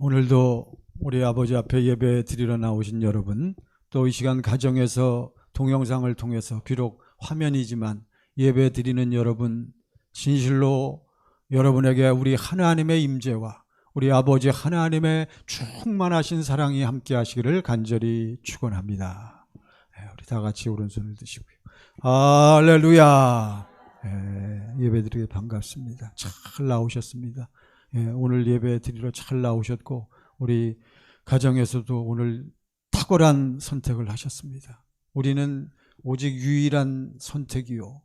오늘도 우리 아버지 앞에 예배 드리러 나오신 여러분, 또 이 시간 가정에서 동영상을 통해서 비록 화면이지만 예배 드리는 여러분, 진실로 여러분에게 우리 하나님의 임재와 우리 아버지 하나님의 충만하신 사랑이 함께 하시기를 간절히 축원합니다. 우리 다 같이 오른손을 드시고요. 할렐루야. 예배 드리게 반갑습니다. 잘 나오셨습니다. 오늘 예배 드리러 잘 나오셨고 우리 가정에서도 오늘 탁월한 선택을 하셨습니다. 우리는 오직 유일한 선택이요,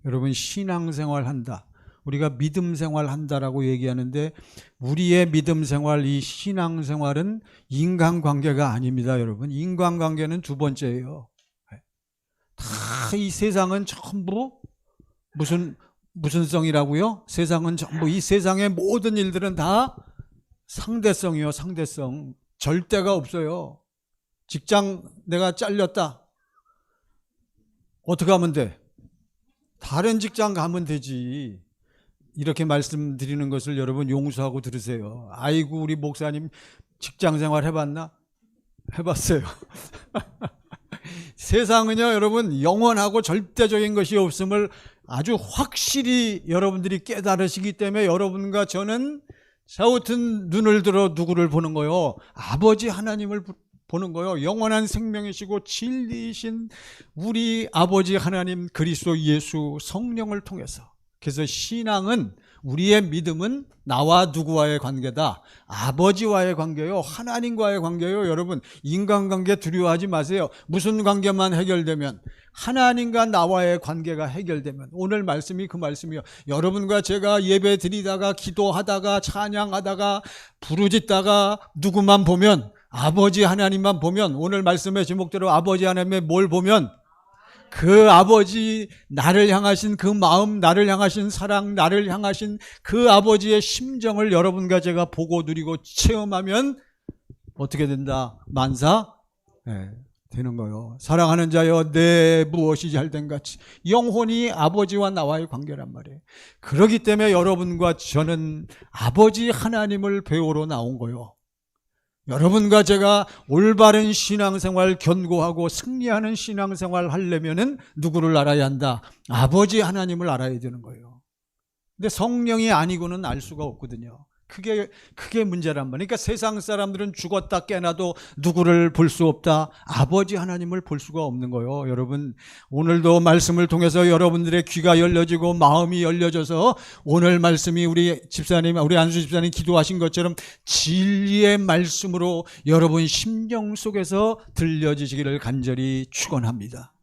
여러분, 신앙생활 한다, 우리가 믿음 생활 한다라고 얘기하는데 우리의 믿음 생활, 이 신앙생활은 인간관계가 아닙니다. 여러분, 인간관계는 두 번째예요. 다 이 세상은 전부 무슨 성이라고요? 세상은 전부, 이 세상의 모든 일들은 다 상대성이요. 상대성. 절대가 없어요. 직장 내가 잘렸다, 어떻게 하면 돼? 다른 직장 가면 되지. 이렇게 말씀드리는 것을 여러분 용서하고 들으세요. 아이고, 우리 목사님 직장생활 해봤나? 해봤어요. 세상은요, 여러분, 영원하고 절대적인 것이 없음을 아주 확실히 여러분들이 깨달으시기 때문에 여러분과 저는 샤우튼 눈을 들어 누구를 보는 거요? 아버지 하나님을 보는 거요. 영원한 생명이시고 진리이신 우리 아버지 하나님 그리스도 예수 성령을 통해서. 그래서 신앙은, 우리의 믿음은 나와 누구와의 관계다? 아버지와의 관계요, 하나님과의 관계요. 여러분, 인간관계 두려워하지 마세요. 무슨 관계만 해결되면, 하나님과 나와의 관계가 해결되면, 오늘 말씀이 그 말씀이요. 여러분과 제가 예배 드리다가 기도하다가 찬양하다가 부르짖다가 누구만 보면, 아버지 하나님만 보면, 오늘 말씀의 제목대로 아버지 하나님의 뭘 보면, 그 아버지, 나를 향하신 그 마음, 나를 향하신 사랑, 나를 향하신 그 아버지의 심정을 여러분과 제가 보고 누리고 체험하면 어떻게 된다? 만사? 되는 거요. 사랑하는 자여, 내 무엇이 잘된 같이. 영혼이 아버지와 나와의 관계란 말이에요. 그렇기 때문에 여러분과 저는 아버지 하나님을 배우러 나온 거요. 여러분과 제가 올바른 신앙생활, 견고하고 승리하는 신앙생활 하려면은 누구를 알아야 한다? 아버지 하나님을 알아야 되는 거예요. 근데 성령이 아니고는 알 수가 없거든요. 그게 문제란 말이에요. 그러니까 세상 사람들은 죽었다 깨나도 누구를 볼 수 없다? 아버지 하나님을 볼 수가 없는 거예요. 여러분, 오늘도 말씀을 통해서 여러분들의 귀가 열려지고 마음이 열려져서 오늘 말씀이 우리 집사님, 우리 안수 집사님 기도하신 것처럼 진리의 말씀으로 여러분 심령 속에서 들려지시기를 간절히 축원합니다.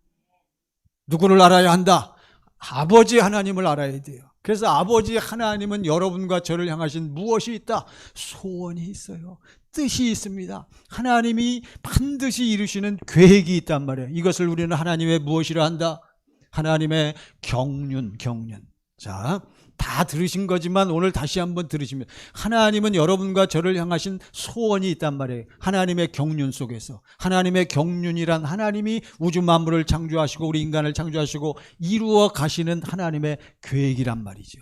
누구를 알아야 한다? 아버지 하나님을 알아야 돼요. 그래서 아버지 하나님은 여러분과 저를 향하신 무엇이 있다? 소원이 있어요. 뜻이 있습니다. 하나님이 반드시 이루시는 계획이 있단 말이에요. 이것을 우리는 하나님의 무엇이라 한다? 하나님의 경륜. 자, 다 들으신 거지만 오늘 다시 한번 들으시면, 하나님은 여러분과 저를 향하신 소원이 있단 말이에요. 하나님의 경륜 속에서. 하나님의 경륜이란 하나님이 우주 만물을 창조하시고 우리 인간을 창조하시고 이루어 가시는 하나님의 계획이란 말이죠.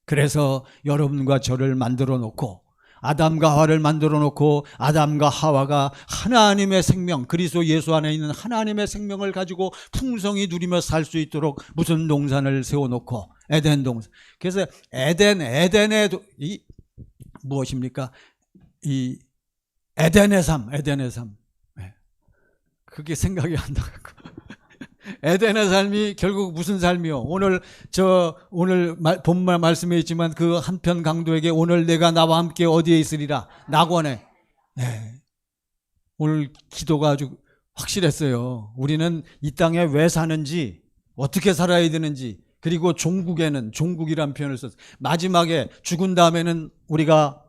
그래서 여러분과 저를 만들어 놓고, 아담과 하와를 만들어 놓고, 아담과 하와가 하나님의 생명, 그리스도 예수 안에 있는 하나님의 생명을 가지고 풍성히 누리며 살 수 있도록 무슨 동산을 세워놓고, 에덴 동산. 그래서 에덴의 무엇입니까? 이 에덴의 삶. 그게 생각이 안 나고. 에덴의 삶이 결국 무슨 삶이요? 오늘 본문 말씀에 있지만 그 한편 강도에게 오늘 내가 나와 함께 어디에 있으리라? 낙원에. 오늘 기도가 아주 확실했어요. 우리는 이 땅에 왜 사는지, 어떻게 살아야 되는지, 그리고 종국이란 표현을 썼어요. 마지막에 죽은 다음에는 우리가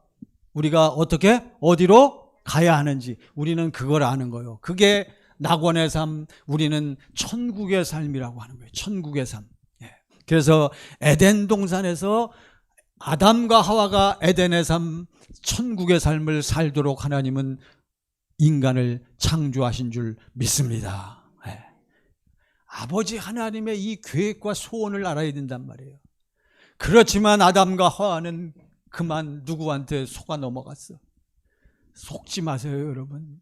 어떻게, 어디로 가야 하는지 우리는 그걸 아는 거예요. 그게 낙원의 삶, 우리는 천국의 삶이라고 하는 거예요. 천국의 삶. 그래서 에덴 동산에서 아담과 하와가 에덴의 삶, 천국의 삶을 살도록 하나님은 인간을 창조하신 줄 믿습니다. 아버지 하나님의 이 계획과 소원을 알아야 된단 말이에요. 그렇지만 아담과 하와는 그만 누구한테 속아 넘어갔어. 속지 마세요, 여러분.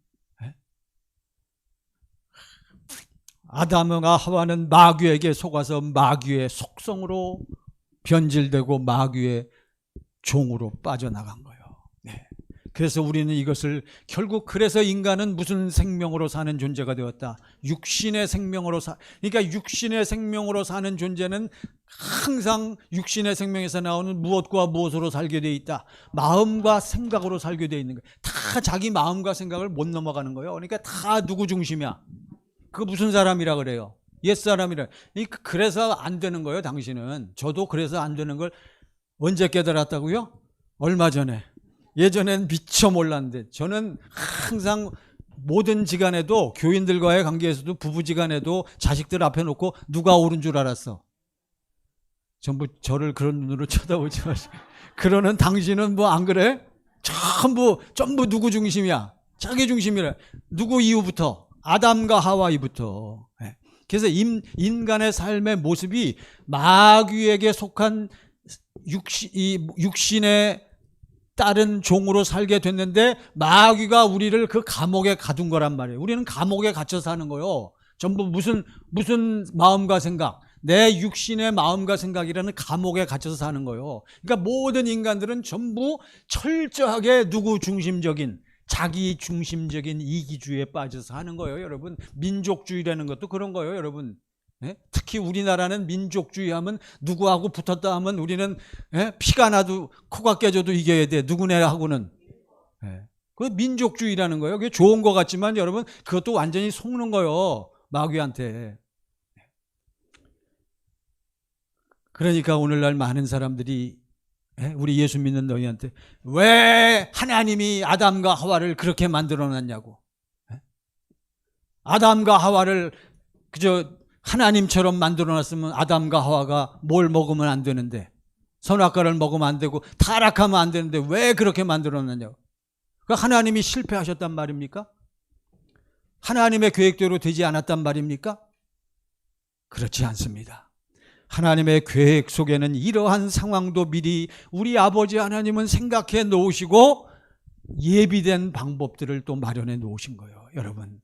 아담과 하와는 마귀에게 속아서 마귀의 속성으로 변질되고 마귀의 종으로 빠져나간 거예요. 그래서 우리는 이것을 결국 그래서 인간은 무슨 생명으로 사는 존재가 되었다. 육신의 생명으로 그러니까 육신의 생명으로 사는 존재는 항상 육신의 생명에서 나오는 무엇과 무엇으로 살게 돼 있다. 마음과 생각으로 살게 돼 있는 거예요. 다 자기 마음과 생각을 못 넘어가는 거예요. 그러니까 다 누구 중심이야. 그거 무슨 사람이라 그래요? 옛사람이라. 그래서 안 되는 거예요, 당신은. 저도 그래서 안 되는 걸 언제 깨달았다고요? 얼마 전에. 예전엔 미처 몰랐는데 저는 항상 모든 지간에도 교인들과의 관계에서도 부부지간에도 자식들 앞에 놓고 누가 옳은 줄 알았어. 전부 저를 그런 눈으로 쳐다보지 마시고. 그러는 당신은 뭐 안 그래? 전부 누구 중심이야? 자기 중심이래. 누구 이후부터? 아담과 하와 이부터. 그래서 인간의 삶의 모습이 마귀에게 속한 육신의 다른 종으로 살게 됐는데 마귀가 우리를 그 감옥에 가둔 거란 말이에요. 우리는 감옥에 갇혀 사는 거예요. 전부 무슨 마음과 생각, 내 육신의 마음과 생각이라는 감옥에 갇혀서 사는 거예요. 그러니까 모든 인간들은 전부 철저하게 누구 중심적인, 자기 중심적인 이기주의에 빠져서 하는 거예요, 여러분. 민족주의라는 것도 그런 거예요, 여러분. 특히 우리나라는 민족주의 하면 누구하고 붙었다 하면 우리는 피가 나도 코가 깨져도 이겨야 돼. 누구네하고는. 그 민족주의라는 거예요. 그게 좋은 것 같지만 여러분 그것도 완전히 속는 거예요. 마귀한테. 그러니까 오늘날 많은 사람들이 우리 예수 믿는 너희한테 왜 하나님이 아담과 하와를 그렇게 만들어놨냐고. 아담과 하와를 그저 하나님처럼 만들어놨으면 아담과 하와가 뭘 먹으면 안 되는데, 선악과를 먹으면 안 되고 타락하면 안 되는데 왜 그렇게 만들어놨냐고. 그러니까 하나님이 실패하셨단 말입니까? 하나님의 계획대로 되지 않았단 말입니까? 그렇지 않습니다. 하나님의 계획 속에는 이러한 상황도 미리 우리 아버지 하나님은 생각해 놓으시고 예비된 방법들을 또 마련해 놓으신 거예요. 여러분,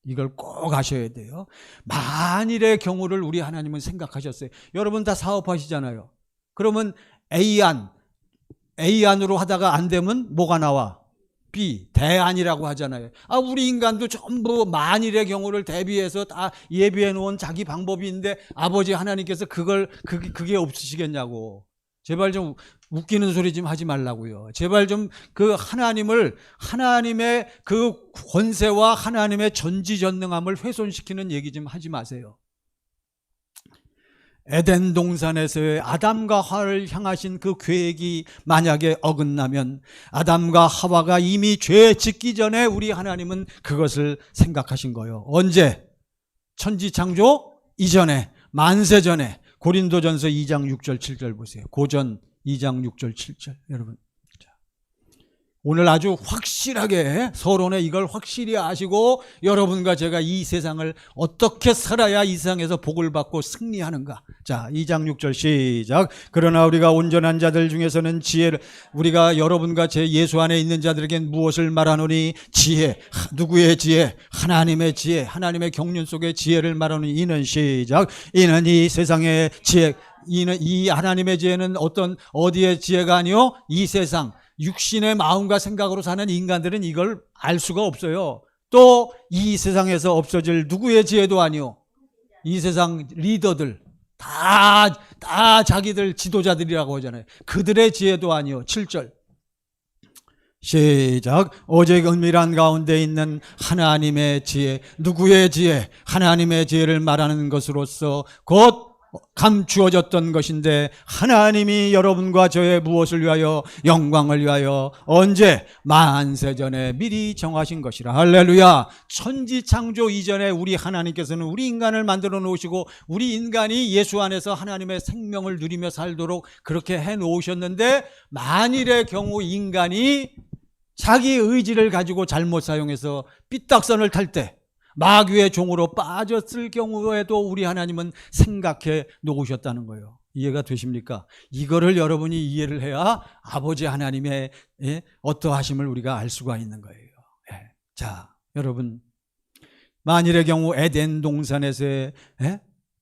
이걸 꼭 아셔야 돼요. 만일의 경우를 우리 하나님은 생각하셨어요. 여러분 다 사업하시잖아요. 그러면 A안으로 하다가 안 되면 뭐가 나와? B, 대안이라고 하잖아요. 우리 인간도 전부 만일의 경우를 대비해서 다 예비해 놓은 자기 방법이 있는데 아버지 하나님께서 그게 없으시겠냐고. 제발 좀 웃기는 소리 좀 하지 말라고요. 제발 좀 그 하나님의 그 권세와 하나님의 전지전능함을 훼손시키는 얘기 좀 하지 마세요. 에덴 동산에서의 아담과 하와를 향하신 그 계획이 만약에 어긋나면 아담과 하와가 이미 죄 짓기 전에 우리 하나님은 그것을 생각하신 거예요. 언제? 천지창조 이전에, 만세 전에. 고린도전서 2장 6절 7절 보세요. 고전 2장 6절 7절. 여러분, 오늘 아주 확실하게 서론에 이걸 확실히 아시고 여러분과 제가 이 세상을 어떻게 살아야 이 세상에서 복을 받고 승리하는가. 자, 2장 6절 시작. 그러나 우리가 온전한 자들 중에서는 지혜를, 우리가 여러분과 제 예수 안에 있는 자들에겐 무엇을 말하노니? 지혜. 누구의 지혜? 하나님의 지혜. 하나님의 경륜 속의 지혜를 말하노니 이는 시작. 이는 이 세상의 지혜. 이 하나님의 지혜는 어디의 지혜가 아니요? 이 세상. 육신의 마음과 생각으로 사는 인간들은 이걸 알 수가 없어요. 또 이 세상에서 없어질 누구의 지혜도 아니요. 이 세상 리더들 다 자기들 지도자들이라고 하잖아요. 그들의 지혜도 아니요. 7절 시작. 오직 은밀한 가운데 있는 하나님의 지혜. 누구의 지혜? 하나님의 지혜를 말하는 것으로서 곧 감추어졌던 것인데 하나님이 여러분과 저의 무엇을 위하여? 영광을 위하여 언제? 만세전에 미리 정하신 것이라. 할렐루야. 천지창조 이전에 우리 하나님께서는 우리 인간을 만들어 놓으시고 우리 인간이 예수 안에서 하나님의 생명을 누리며 살도록 그렇게 해 놓으셨는데 만일의 경우 인간이 자기 의지를 가지고 잘못 사용해서 삐딱선을 탈 때 마귀의 종으로 빠졌을 경우에도 우리 하나님은 생각해 놓으셨다는 거예요. 이해가 되십니까? 이거를 여러분이 이해를 해야 아버지 하나님의 어떠하심을 우리가 알 수가 있는 거예요. 자, 여러분, 만일의 경우 에덴 동산에서의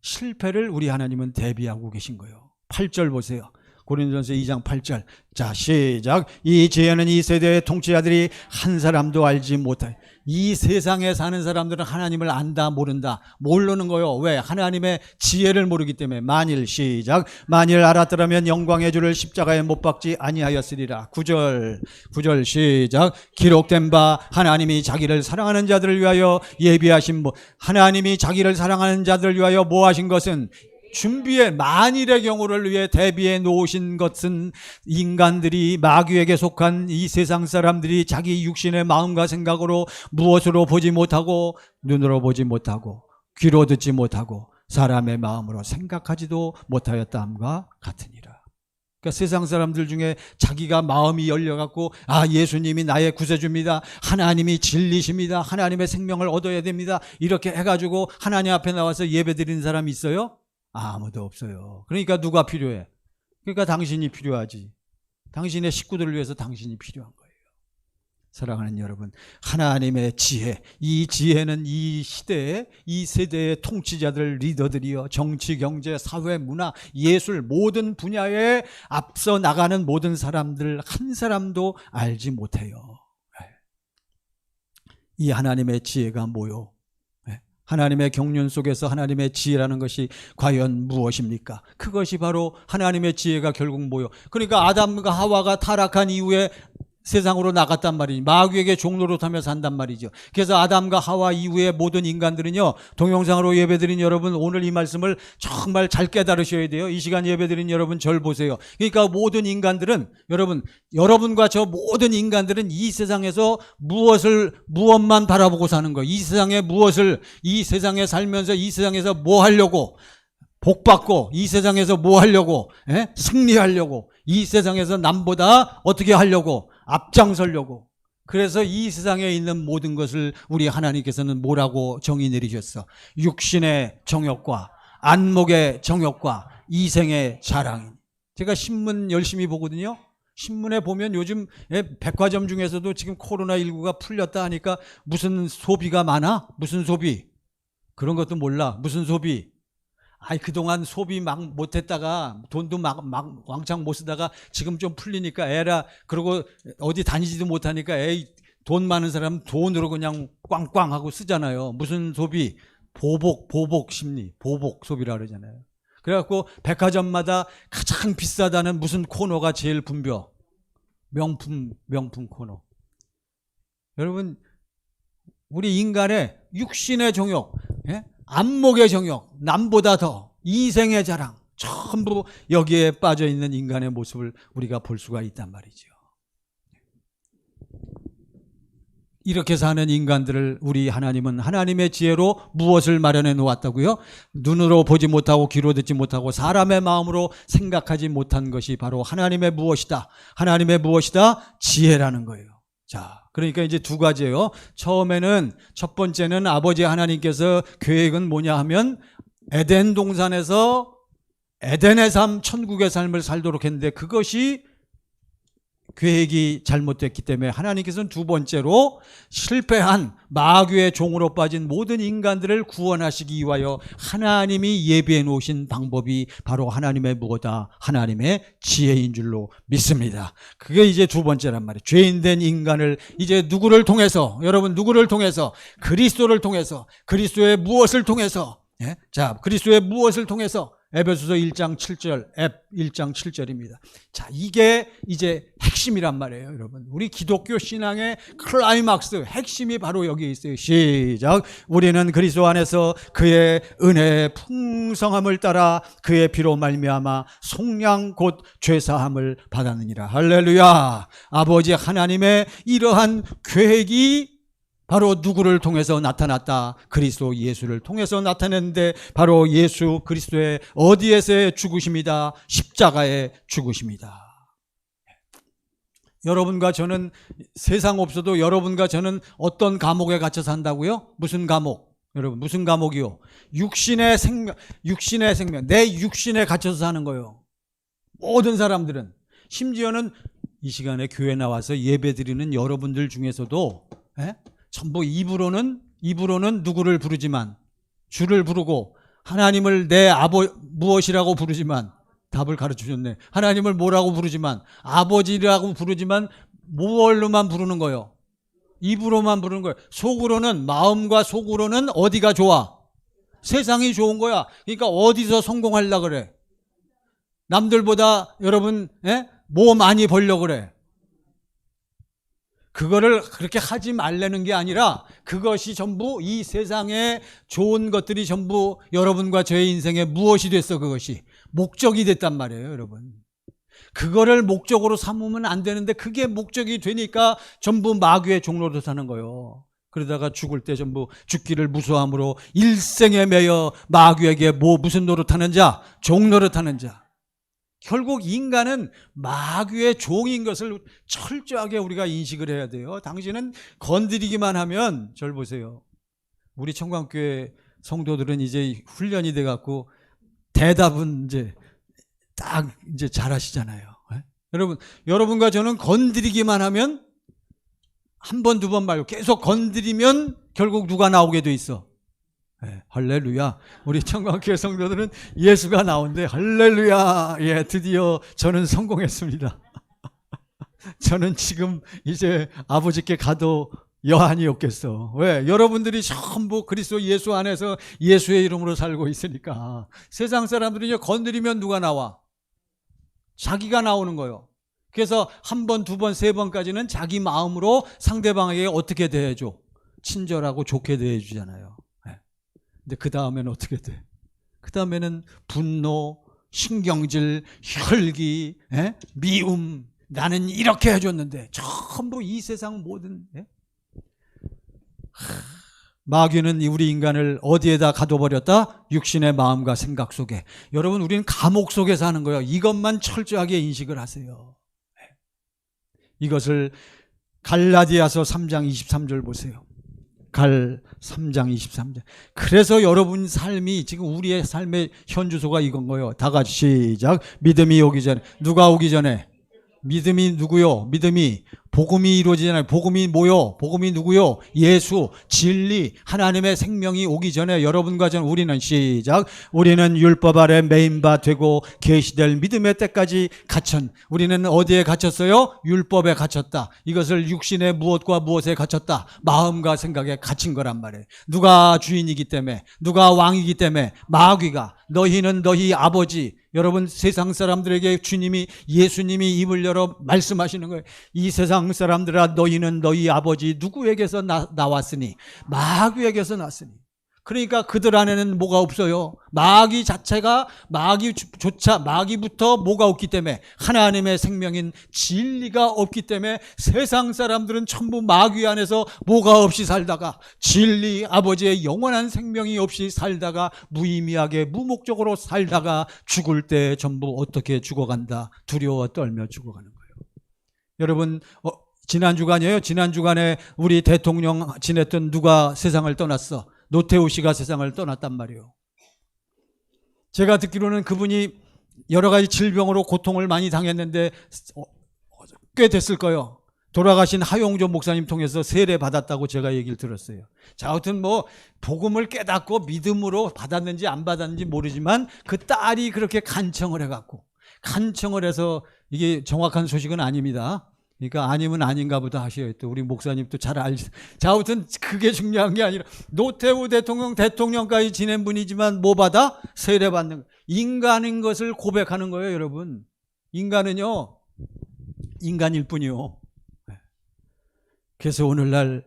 실패를 우리 하나님은 대비하고 계신 거예요. 8절 보세요. 고린도전서 2장 8절. 자, 시작. 이 지혜는 이 세대의 통치자들이 한 사람도 알지 못해. 이 세상에 사는 사람들은 하나님을 안다 모른다. 모르는 거요. 왜? 하나님의 지혜를 모르기 때문에. 만일, 시작. 만일 알았더라면 영광의 주를 십자가에 못 박지 아니하였으리라. 9절 시작. 기록된 바 하나님이 자기를 사랑하는 자들을 위하여 예비하신 하나님이 자기를 사랑하는 자들을 위하여 뭐 하신 것은 준비해 만일의 경우를 위해 대비해 놓으신 것은 인간들이 마귀에게 속한 이 세상 사람들이 자기 육신의 마음과 생각으로 무엇으로 보지 못하고 눈으로 보지 못하고 귀로 듣지 못하고 사람의 마음으로 생각하지도 못하였다함과 같으니라. 그러니까 세상 사람들 중에 자기가 마음이 열려갖고 예수님이 나의 구세주입니다. 하나님이 진리십니다. 하나님의 생명을 얻어야 됩니다. 이렇게 해가지고 하나님 앞에 나와서 예배드리는 사람이 있어요? 아무도 없어요. 그러니까 누가 필요해? 그러니까 당신이 필요하지. 당신의 식구들을 위해서 당신이 필요한 거예요. 사랑하는 여러분, 하나님의 지혜, 이 지혜는 이 시대에 이 세대의 통치자들, 리더들이요, 정치, 경제, 사회, 문화, 예술 모든 분야에 앞서 나가는 모든 사람들 한 사람도 알지 못해요. 이 하나님의 지혜가 뭐요? 하나님의 경륜 속에서 하나님의 지혜라는 것이 과연 무엇입니까? 그것이 바로 하나님의 지혜가 결국 뭐요? 그러니까 아담과 하와가 타락한 이후에 세상으로 나갔단 말이죠. 마귀에게 종노릇하며 산단 말이죠. 그래서 아담과 하와 이후에 모든 인간들은요, 동영상으로 예배드린 여러분, 오늘 이 말씀을 정말 잘 깨달으셔야 돼요. 이 시간 예배드린 여러분 절 보세요. 그러니까 모든 인간들은 여러분과 저 모든 인간들은 이 세상에서 무엇만 바라보고 사는 거예요. 이 세상에 살면서 이 세상에서 뭐 하려고, 복받고, 이 세상에서 뭐 하려고, 승리하려고, 이 세상에서 남보다 어떻게 하려고, 앞장서려고. 그래서 이 세상에 있는 모든 것을 우리 하나님께서는 뭐라고 정의 내리셨어? 육신의 정욕과 안목의 정욕과 이생의 자랑이니. 제가 신문 열심히 보거든요. 신문에 보면 요즘 백화점 중에서도 지금 코로나19가 풀렸다 하니까 무슨 소비가 많아? 무슨 소비? 그런 것도 몰라. 무슨 소비? 그동안 소비 막 못했다가 돈도 막 왕창 못 쓰다가 지금 좀 풀리니까 그러고 어디 다니지도 못하니까 돈 많은 사람은 돈으로 그냥 꽝꽝 하고 쓰잖아요. 무슨 소비? 보복 심리, 보복 소비라 그러잖아요. 그래갖고 백화점마다 가장 비싸다는 무슨 코너가 제일 붐벼? 명품 코너. 여러분, 우리 인간의 육신의 정욕, 안목의 정욕, 남보다 더 이생의 자랑, 전부 여기에 빠져있는 인간의 모습을 우리가 볼 수가 있단 말이죠. 이렇게 사는 인간들을 우리 하나님은 하나님의 지혜로 무엇을 마련해 놓았다고요? 눈으로 보지 못하고 귀로 듣지 못하고 사람의 마음으로 생각하지 못한 것이 바로 하나님의 무엇이다? 하나님의 무엇이다? 지혜라는 거예요. 자, 그러니까 이제 두 가지예요. 첫 번째는 아버지 하나님께서 계획은 뭐냐 하면 에덴 동산에서 에덴의 삶, 천국의 삶을 살도록 했는데 그것이 계획이 잘못됐기 때문에 하나님께서는 두 번째로 실패한 마귀의 종으로 빠진 모든 인간들을 구원하시기 위하여 하나님이 예비해 놓으신 방법이 바로 하나님의 무엇이다? 하나님의 지혜인 줄로 믿습니다. 그게 이제 두 번째란 말이에요. 죄인된 인간을 이제 누구를 통해서, 여러분 누구를 통해서? 그리스도를 통해서, 그리스도의 무엇을 통해서? 자, 그리스도의 무엇을 통해서? 에베소서 1장 7절입니다. 자, 이게 이제 핵심이란 말이에요, 여러분. 우리 기독교 신앙의 클라이막스, 핵심이 바로 여기 있어요. 시작. 우리는 그리스도 안에서 그의 은혜의 풍성함을 따라 그의 피로 말미암아 속량 곧 죄사함을 받았느니라. 할렐루야. 아버지 하나님의 이러한 계획이 바로 누구를 통해서 나타났다? 그리스도 예수를 통해서 나타냈는데 바로 예수 그리스도의 어디에서의 죽으심이다? 십자가의 죽으심이다. 여러분과 저는 세상 없어도 여러분과 저는 어떤 감옥에 갇혀 산다고요? 무슨 감옥? 여러분 무슨 감옥이요? 육신의 생명, 육신의 생명, 내 육신에 갇혀서 사는 거예요. 모든 사람들은. 심지어는 이 시간에 교회 나와서 예배드리는 여러분들 중에서도 전부 입으로는 누구를 부르지만, 주를 부르고 하나님을 내 무엇이라고 부르지만, 답을 가르쳐줬네. 하나님을 뭐라고 부르지만, 아버지라고 부르지만 뭘로만 부르는 거예요? 입으로만 부르는 거예요. 속으로는, 마음과 속으로는 어디가 좋아? 세상이 좋은 거야. 그러니까 어디서 성공하려고 그래? 남들보다 여러분 뭐 많이 벌려고 그래? 그거를 그렇게 하지 말라는 게 아니라, 그것이 전부 이 세상의 좋은 것들이 전부 여러분과 저의 인생에 무엇이 됐어? 그것이 목적이 됐단 말이에요, 여러분. 그거를 목적으로 삼으면 안 되는데, 그게 목적이 되니까 전부 마귀의 종로로 사는 거예요. 그러다가 죽을 때 전부 죽기를 무서함으로 일생에 매여 마귀에게 무슨 노릇하는 자? 종노릇하는 자. 결국 인간은 마귀의 종인 것을 철저하게 우리가 인식을 해야 돼요. 당신은 건드리기만 하면, 절 보세요. 우리 청광교회 성도들은 이제 훈련이 돼 갖고 대답은 이제 딱 이제 잘하시잖아요. 여러분과 저는 건드리기만 하면, 한 번, 두 번 말고 계속 건드리면 결국 누가 나오게 돼 있어? 할렐루야. 우리 청광교회 성도들은 예수가 나온대. 할렐루야. 예, 드디어 저는 성공했습니다. 저는 지금 이제 아버지께 가도 여한이 없겠어. 왜? 여러분들이 전부 그리스도 예수 안에서 예수의 이름으로 살고 있으니까. 세상 사람들이 이제 건드리면 누가 나와? 자기가 나오는 거예요. 그래서 한 번, 두 번, 세 번까지는 자기 마음으로 상대방에게 어떻게 대해줘? 친절하고 좋게 대해주잖아요. 근데 그 다음에는 어떻게 돼? 그 다음에는 분노, 신경질, 혈기, 미움. 나는 이렇게 해줬는데. 전부 이 세상 모든. 마귀는 우리 인간을 어디에다 가둬버렸다? 육신의 마음과 생각 속에. 여러분, 우리는 감옥 속에 사는 거예요. 이것만 철저하게 인식을 하세요. 이것을 갈라디아서 3장 23절 보세요. 3장 23절. 그래서 여러분 삶이, 지금 우리의 삶의 현주소가 이건 거예요. 다 같이 시작. 믿음이 오기 전에. 누가 오기 전에? 믿음이 누구요? 믿음이 복음이 이루어지잖아요. 복음이 뭐요? 복음이 누구요? 예수, 진리, 하나님의 생명이 오기 전에 여러분과 전 우리는 시작. 우리는 율법 아래 매인 바 되고 계시될 믿음의 때까지 갇힌. 우리는 어디에 갇혔어요? 율법에 갇혔다. 이것을 육신의 무엇과 무엇에 갇혔다? 마음과 생각에 갇힌 거란 말이에요. 누가 주인이기 때문에, 누가 왕이기 때문에? 마귀가. 너희는 너희 아버지. 여러분, 세상 사람들에게 주님이, 예수님이 입을 열어 말씀하시는 거예요. 이 세상 사람들아, 너희는 너희 아버지 누구에게서 나왔으니? 마귀에게서 났으니. 그러니까 그들 안에는 뭐가 없어요? 마귀 자체가, 마귀부터 뭐가 없기 때문에, 하나님의 생명인 진리가 없기 때문에 세상 사람들은 전부 마귀 안에서 뭐가 없이 살다가, 진리 아버지의 영원한 생명이 없이 살다가, 무의미하게 무목적으로 살다가 죽을 때 전부 어떻게 죽어간다? 두려워 떨며 죽어가는 거예요. 여러분, 지난 주간이에요. 지난 주간에 우리 대통령 지냈던 누가 세상을 떠났어? 노태우 씨가 세상을 떠났단 말이에요. 제가 듣기로는 그분이 여러 가지 질병으로 고통을 많이 당했는데 꽤 됐을 거예요. 돌아가신 하용조 목사님 통해서 세례 받았다고 제가 얘기를 들었어요. 자, 아무튼 뭐 복음을 깨닫고 믿음으로 받았는지 안 받았는지 모르지만 그 딸이 그렇게 간청을 해갖고, 간청을 해서, 이게 정확한 소식은 아닙니다. 그러니까 아니면 아닌가 보다 하셔요. 또 우리 목사님도 잘 알죠. 자, 아무튼 그게 중요한 게 아니라, 노태우 대통령까지 지낸 분이지만 뭐 받아? 세례 받는 거. 인간인 것을 고백하는 거예요, 여러분. 인간은요, 인간일 뿐이요. 그래서 오늘날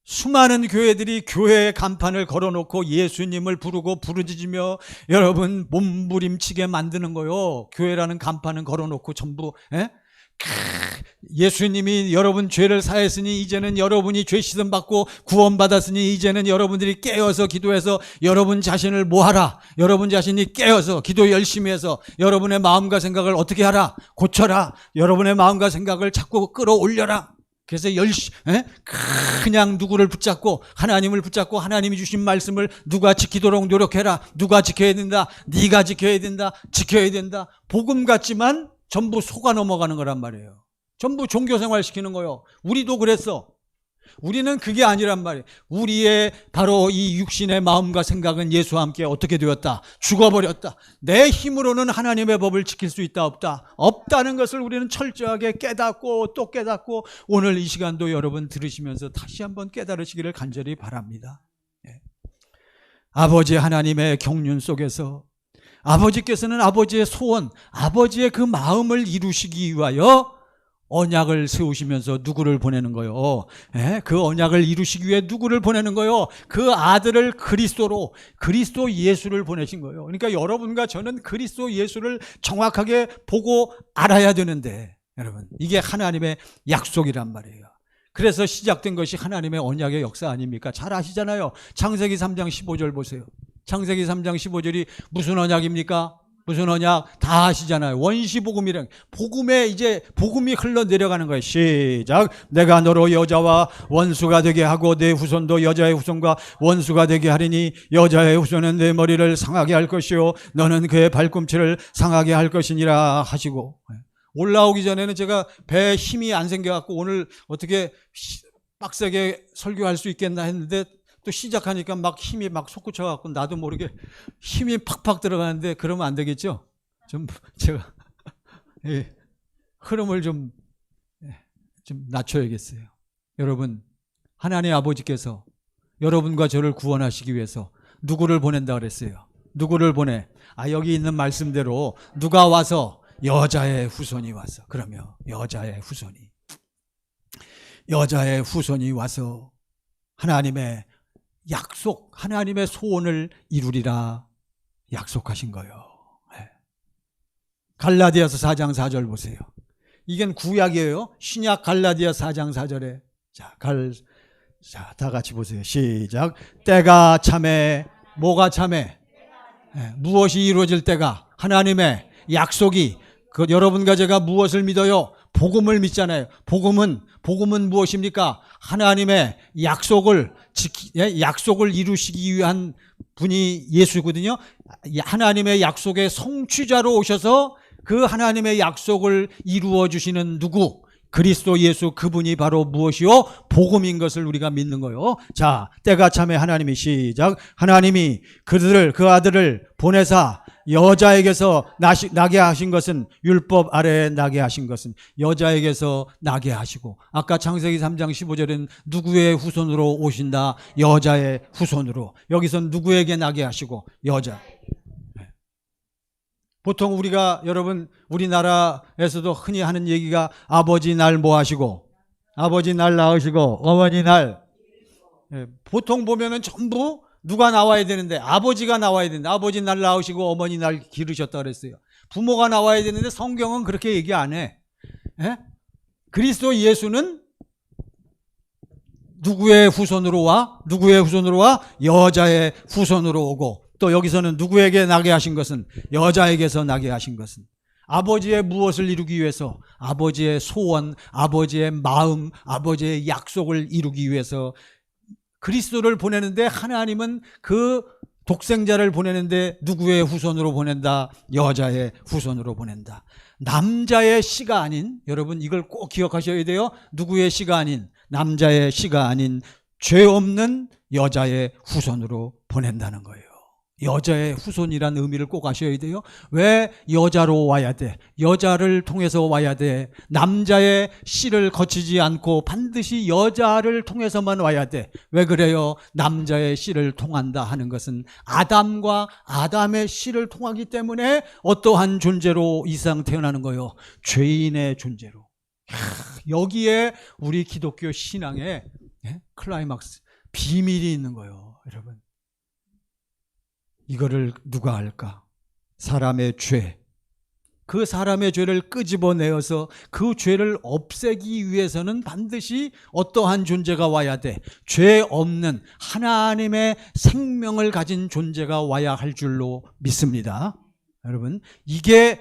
수많은 교회들이 교회의 간판을 걸어놓고 예수님을 부르고 부르짖으며 여러분 몸부림치게 만드는 거요. 교회라는 간판은 걸어놓고 전부 예수님이 여러분 죄를 사했으니 이제는 여러분이 죄 씻음 받고 구원받았으니 이제는 여러분들이 깨어서 기도해서 여러분 자신을 뭐하라? 여러분 자신이 깨어서 기도 열심히 해서 여러분의 마음과 생각을 어떻게 하라? 고쳐라. 여러분의 마음과 생각을 자꾸 끌어올려라. 그래서 그냥 누구를 붙잡고 하나님을 붙잡고 하나님이 주신 말씀을 누가 지키도록 노력해라. 누가 지켜야 된다. 네가 지켜야 된다. 지켜야 된다. 복음 같지만 전부 속아 넘어가는 거란 말이에요. 전부 종교생활 시키는 거예요. 우리도 그랬어. 우리는 그게 아니란 말이에요. 우리의 바로 이 육신의 마음과 생각은 예수와 함께 어떻게 되었다? 죽어버렸다. 내 힘으로는 하나님의 법을 지킬 수 있다 없다? 없다는 것을 우리는 철저하게 깨닫고 또 깨닫고 오늘 이 시간도 여러분 들으시면서 다시 한번 깨달으시기를 간절히 바랍니다. 아버지 하나님의 경륜 속에서 아버지께서는 아버지의 소원, 아버지의 그 마음을 이루시기 위하여 언약을 세우시면서 누구를 보내는 거요? 그 언약을 이루시기 위해 누구를 보내는 거요? 그 아들을 그리스도 예수를 보내신 거예요. 그러니까 여러분과 저는 그리스도 예수를 정확하게 보고 알아야 되는데, 여러분, 이게 하나님의 약속이란 말이에요. 그래서 시작된 것이 하나님의 언약의 역사 아닙니까? 잘 아시잖아요. 창세기 3장 15절 보세요. 창세기 3장 15절이 무슨 언약입니까? 무슨 언약? 다 아시잖아요. 원시복음이랑 복음이 흘러내려가는 거예요. 시작. 내가 너로 여자와 원수가 되게 하고 내 후손도 여자의 후손과 원수가 되게 하리니 여자의 후손은 내 머리를 상하게 할 것이요 너는 그의 발꿈치를 상하게 할 것이니라 하시고, 올라오기 전에는 제가 배에 힘이 안 생겨갖고 오늘 어떻게 빡세게 설교할 수 있겠나 했는데 또 시작하니까 막 힘이 막 솟구쳐갖고 나도 모르게 힘이 팍팍 들어가는데 그러면 안 되겠죠? 좀 제가 흐름을 좀 낮춰야겠어요. 여러분, 하나님 아버지께서 여러분과 저를 구원하시기 위해서 누구를 보낸다 그랬어요? 누구를 보내? 여기 있는 말씀대로 누가 와서 여자의 후손이 와서, 그러면 여자의 후손이 와서 하나님의 약속, 하나님의 소원을 이루리라 약속하신 거예요. 갈라디아서 4장 4절 보세요. 이건 구약이에요. 신약 갈라디아 4장 4절에 자, 다 같이 보세요. 시작. 때가 참에, 뭐가 참에? 무엇이 이루어질 때가? 하나님의 약속이. 여러분과 제가 무엇을 믿어요? 복음을 믿잖아요. 복음은 무엇입니까? 하나님의 약속을 이루시기 위한 분이 예수거든요. 하나님의 약속의 성취자로 오셔서 그 하나님의 약속을 이루어 주시는 누구? 그리스도 예수, 그분이 바로 무엇이요? 복음인 것을 우리가 믿는 거요. 자, 때가 참에 하나님이, 시작. 하나님이 그 아들을 보내사 여자에게서 나게 하신 것은, 율법 아래에 나게 하신 것은 여자에게서 나게 하시고, 아까 창세기 3장 15절은 누구의 후손으로 오신다? 여자의 후손으로. 여기서 누구에게 나게 하시고? 여자. 보통 여러분 우리나라에서도 흔히 하는 얘기가 아버지 날 뭐 하시고, 아버지 날 낳으시고, 어머니 날. 보통 보면은 전부 누가 나와야 되는데? 아버지가 나와야 되는데, 아버지 날 낳으시고 어머니 날 기르셨다 그랬어요. 부모가 나와야 되는데 성경은 그렇게 얘기 안 해. 그리스도 예수는 누구의 후손으로 와? 여자의 후손으로 오고, 또 여기서는 누구에게 나게 하신 것은? 여자에게서 나게 하신 것은 아버지의 무엇을 이루기 위해서? 아버지의 소원, 아버지의 마음, 아버지의 약속을 이루기 위해서 그리스도를 보내는데, 하나님은 그 독생자를 보내는데 누구의 후손으로 보낸다? 여자의 후손으로 보낸다. 남자의 씨가 아닌, 여러분 이걸 꼭 기억하셔야 돼요. 누구의 씨가 아닌, 남자의 씨가 아닌 죄 없는 여자의 후손으로 보낸다는 거예요. 여자의 후손이란 의미를 꼭 아셔야 돼요. 왜 여자로 와야 돼? 여자를 통해서 와야 돼. 남자의 씨를 거치지 않고 반드시 여자를 통해서만 와야 돼. 왜 그래요? 남자의 씨를 통한다 하는 것은 아담과 아담의 씨를 통하기 때문에 어떠한 존재로 이상 태어나는 거예요? 죄인의 존재로. 여기에 우리 기독교 신앙의 클라이막스, 비밀이 있는 거예요, 여러분. 이거를 누가 할까? 사람의 죄. 그 사람의 죄를 끄집어내어서 그 죄를 없애기 위해서는 반드시 어떠한 존재가 와야 돼? 죄 없는 하나님의 생명을 가진 존재가 와야 할 줄로 믿습니다. 여러분, 이게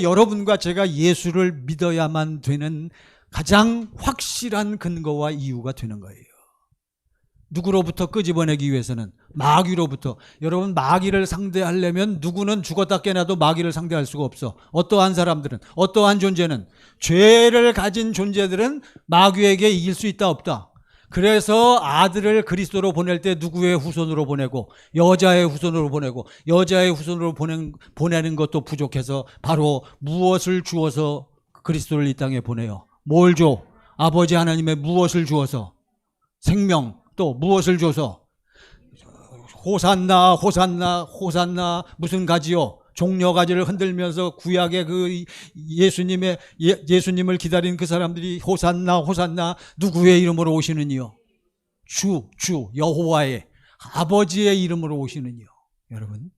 여러분과 제가 예수를 믿어야만 되는 가장 확실한 근거와 이유가 되는 거예요. 누구로부터 끄집어내기 위해서는? 마귀로부터. 여러분, 마귀를 상대하려면 누구는 죽었다 깨나도 마귀를 상대할 수가 없어. 어떠한 사람들은, 어떠한 존재는, 죄를 가진 존재들은 마귀에게 이길 수 있다 없다. 그래서 아들을 그리스도로 보낼 때 누구의 후손으로 보내고 여자의 후손으로 보내고 여자의 후손으로 보내는 것도 부족해서 바로 무엇을 주어서 그리스도를 이 땅에 보내요? 뭘 줘? 아버지 하나님의 무엇을 주어서? 생명. 또 무엇을 줘서? 호산나 호산나 호산나 무슨 가지요? 종려 가지를 흔들면서 구약의 그 예수님을 기다린 그 사람들이 호산나 호산나 누구의 이름으로 오시느니요? 주 여호와의 아버지의 이름으로 오시느니요. 여러분,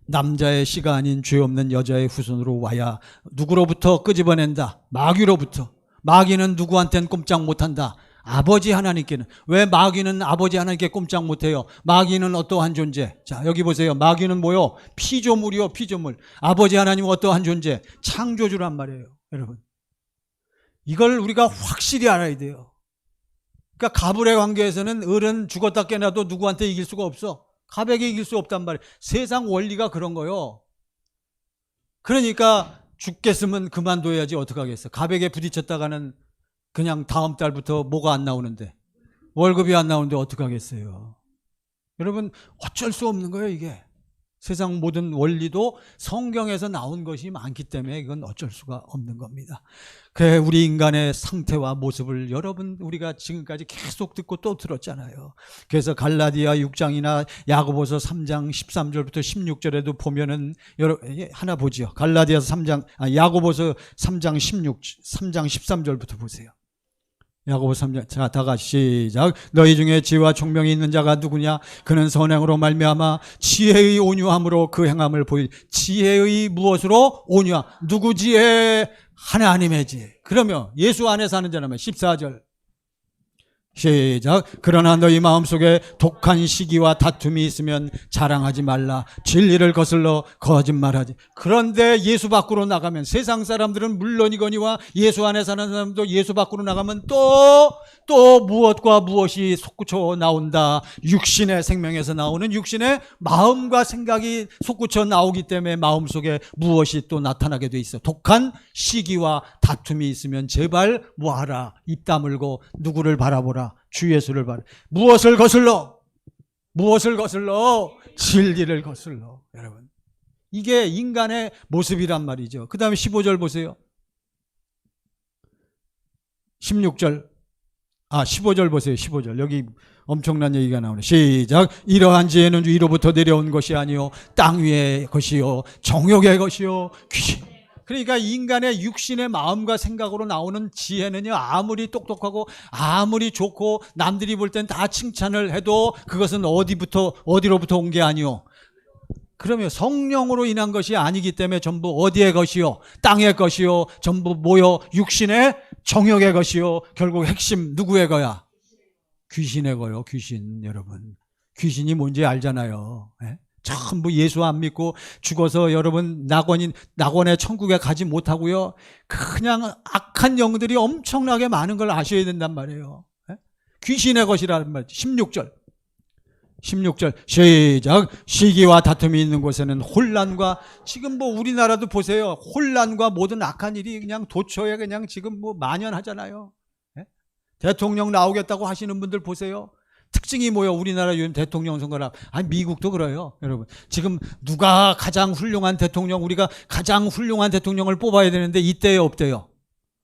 남자의 씨가 아닌 죄 없는 여자의 후손으로 와야 누구로부터 끄집어낸다? 마귀로부터. 마귀는 누구한테는 꼼짝 못한다? 아버지 하나님께는. 왜 마귀는 아버지 하나님께 꼼짝 못해요? 마귀는 어떠한 존재? 자, 여기 보세요. 마귀는 뭐요? 피조물이요, 피조물. 아버지 하나님은 어떠한 존재? 창조주란 말이에요, 여러분. 이걸 우리가 확실히 알아야 돼요. 그러니까 가불의 관계에서는 을은 죽었다 깨나도 누구한테 이길 수가 없어. 갑에게 이길 수 없단 말이에요. 세상 원리가 그런 거요. 그러니까 죽겠으면 그만둬야지 어떡하겠어. 갑에게 부딪혔다가는 그냥 다음 달부터 뭐가 안 나오는데, 월급이 안 나오는데 어떡하겠어요. 여러분, 어쩔 수 없는 거예요, 이게. 세상 모든 원리도 성경에서 나온 것이 많기 때문에 이건 어쩔 수가 없는 겁니다. 그래, 우리 인간의 상태와 모습을 여러분 우리가 지금까지 계속 듣고 또 들었잖아요. 그래서 갈라디아 6장이나 야고보서 3장 13절부터 16절에도 보면은 하나 보지요. 갈라디아서 3장, 야고보서 3장 3장 13절부터 보세요. 야고보 3장. 자, 다 같이 시작. 너희 중에 지혜와 총명이 있는 자가 누구냐? 그는 선행으로 말미암아 지혜의 온유함으로 그 행함을 보일. 지혜의 무엇으로? 온유함. 누구 지혜? 하나님의 지혜. 그러면 예수 안에 사는 자라면 14절 시작. 그러나 너희 마음속에 독한 시기와 다툼이 있으면 자랑하지 말라. 진리를 거슬러 거짓말하지. 그런데 예수 밖으로 나가면, 세상 사람들은 물론이거니와 예수 안에 사는 사람도 예수 밖으로 나가면 또 무엇과 무엇이 솟구쳐 나온다. 육신의 생명에서 나오는 육신의 마음과 생각이 솟구쳐 나오기 때문에 마음속에 무엇이 또 나타나게 돼 있어. 독한 시기와 다툼이 있으면 제발 뭐하라. 입 다물고 누구를 바라보라. 주 예수를 바라. 무엇을 거슬러? 무엇을 거슬러? 진리를 거슬러. 여러분, 이게 인간의 모습이란 말이죠. 그 다음에 15절 보세요. 15절 보세요. 15절. 여기 엄청난 얘기가 나오네. 시작. 이러한 지혜는 위로부터 내려온 것이 아니요 땅 위의 것이요 정욕의 것이요 귀신. 그러니까 인간의 육신의 마음과 생각으로 나오는 지혜는요, 아무리 똑똑하고 아무리 좋고 남들이 볼 땐 다 칭찬을 해도 그것은 어디로부터 온 게 아니요. 그러면 성령으로 인한 것이 아니기 때문에 전부 어디의 것이요? 땅의 것이요. 전부 뭐요? 육신의 정욕의 것이요. 결국 핵심 누구의 거야? 귀신의 거요. 귀신. 여러분, 귀신이 뭔지 알잖아요. 네? 전부 예수 안 믿고 죽어서 여러분 낙원의 천국에 가지 못하고요, 그냥 악한 영들이 엄청나게 많은 걸 아셔야 된단 말이에요. 네? 귀신의 것이라는 말이죠. 16절 시작. 시기와 다툼이 있는 곳에는 혼란과, 지금 뭐 우리나라도 보세요. 혼란과 모든 악한 일이 그냥 도처에 그냥 지금 뭐 만연하잖아요. 네? 대통령 나오겠다고 하시는 분들 보세요. 특징이 뭐예요? 우리나라 요즘 대통령 선거라. 미국도 그래요, 여러분. 지금 누가 가장 훌륭한 대통령, 우리가 가장 훌륭한 대통령을 뽑아야 되는데 이때요, 없대요?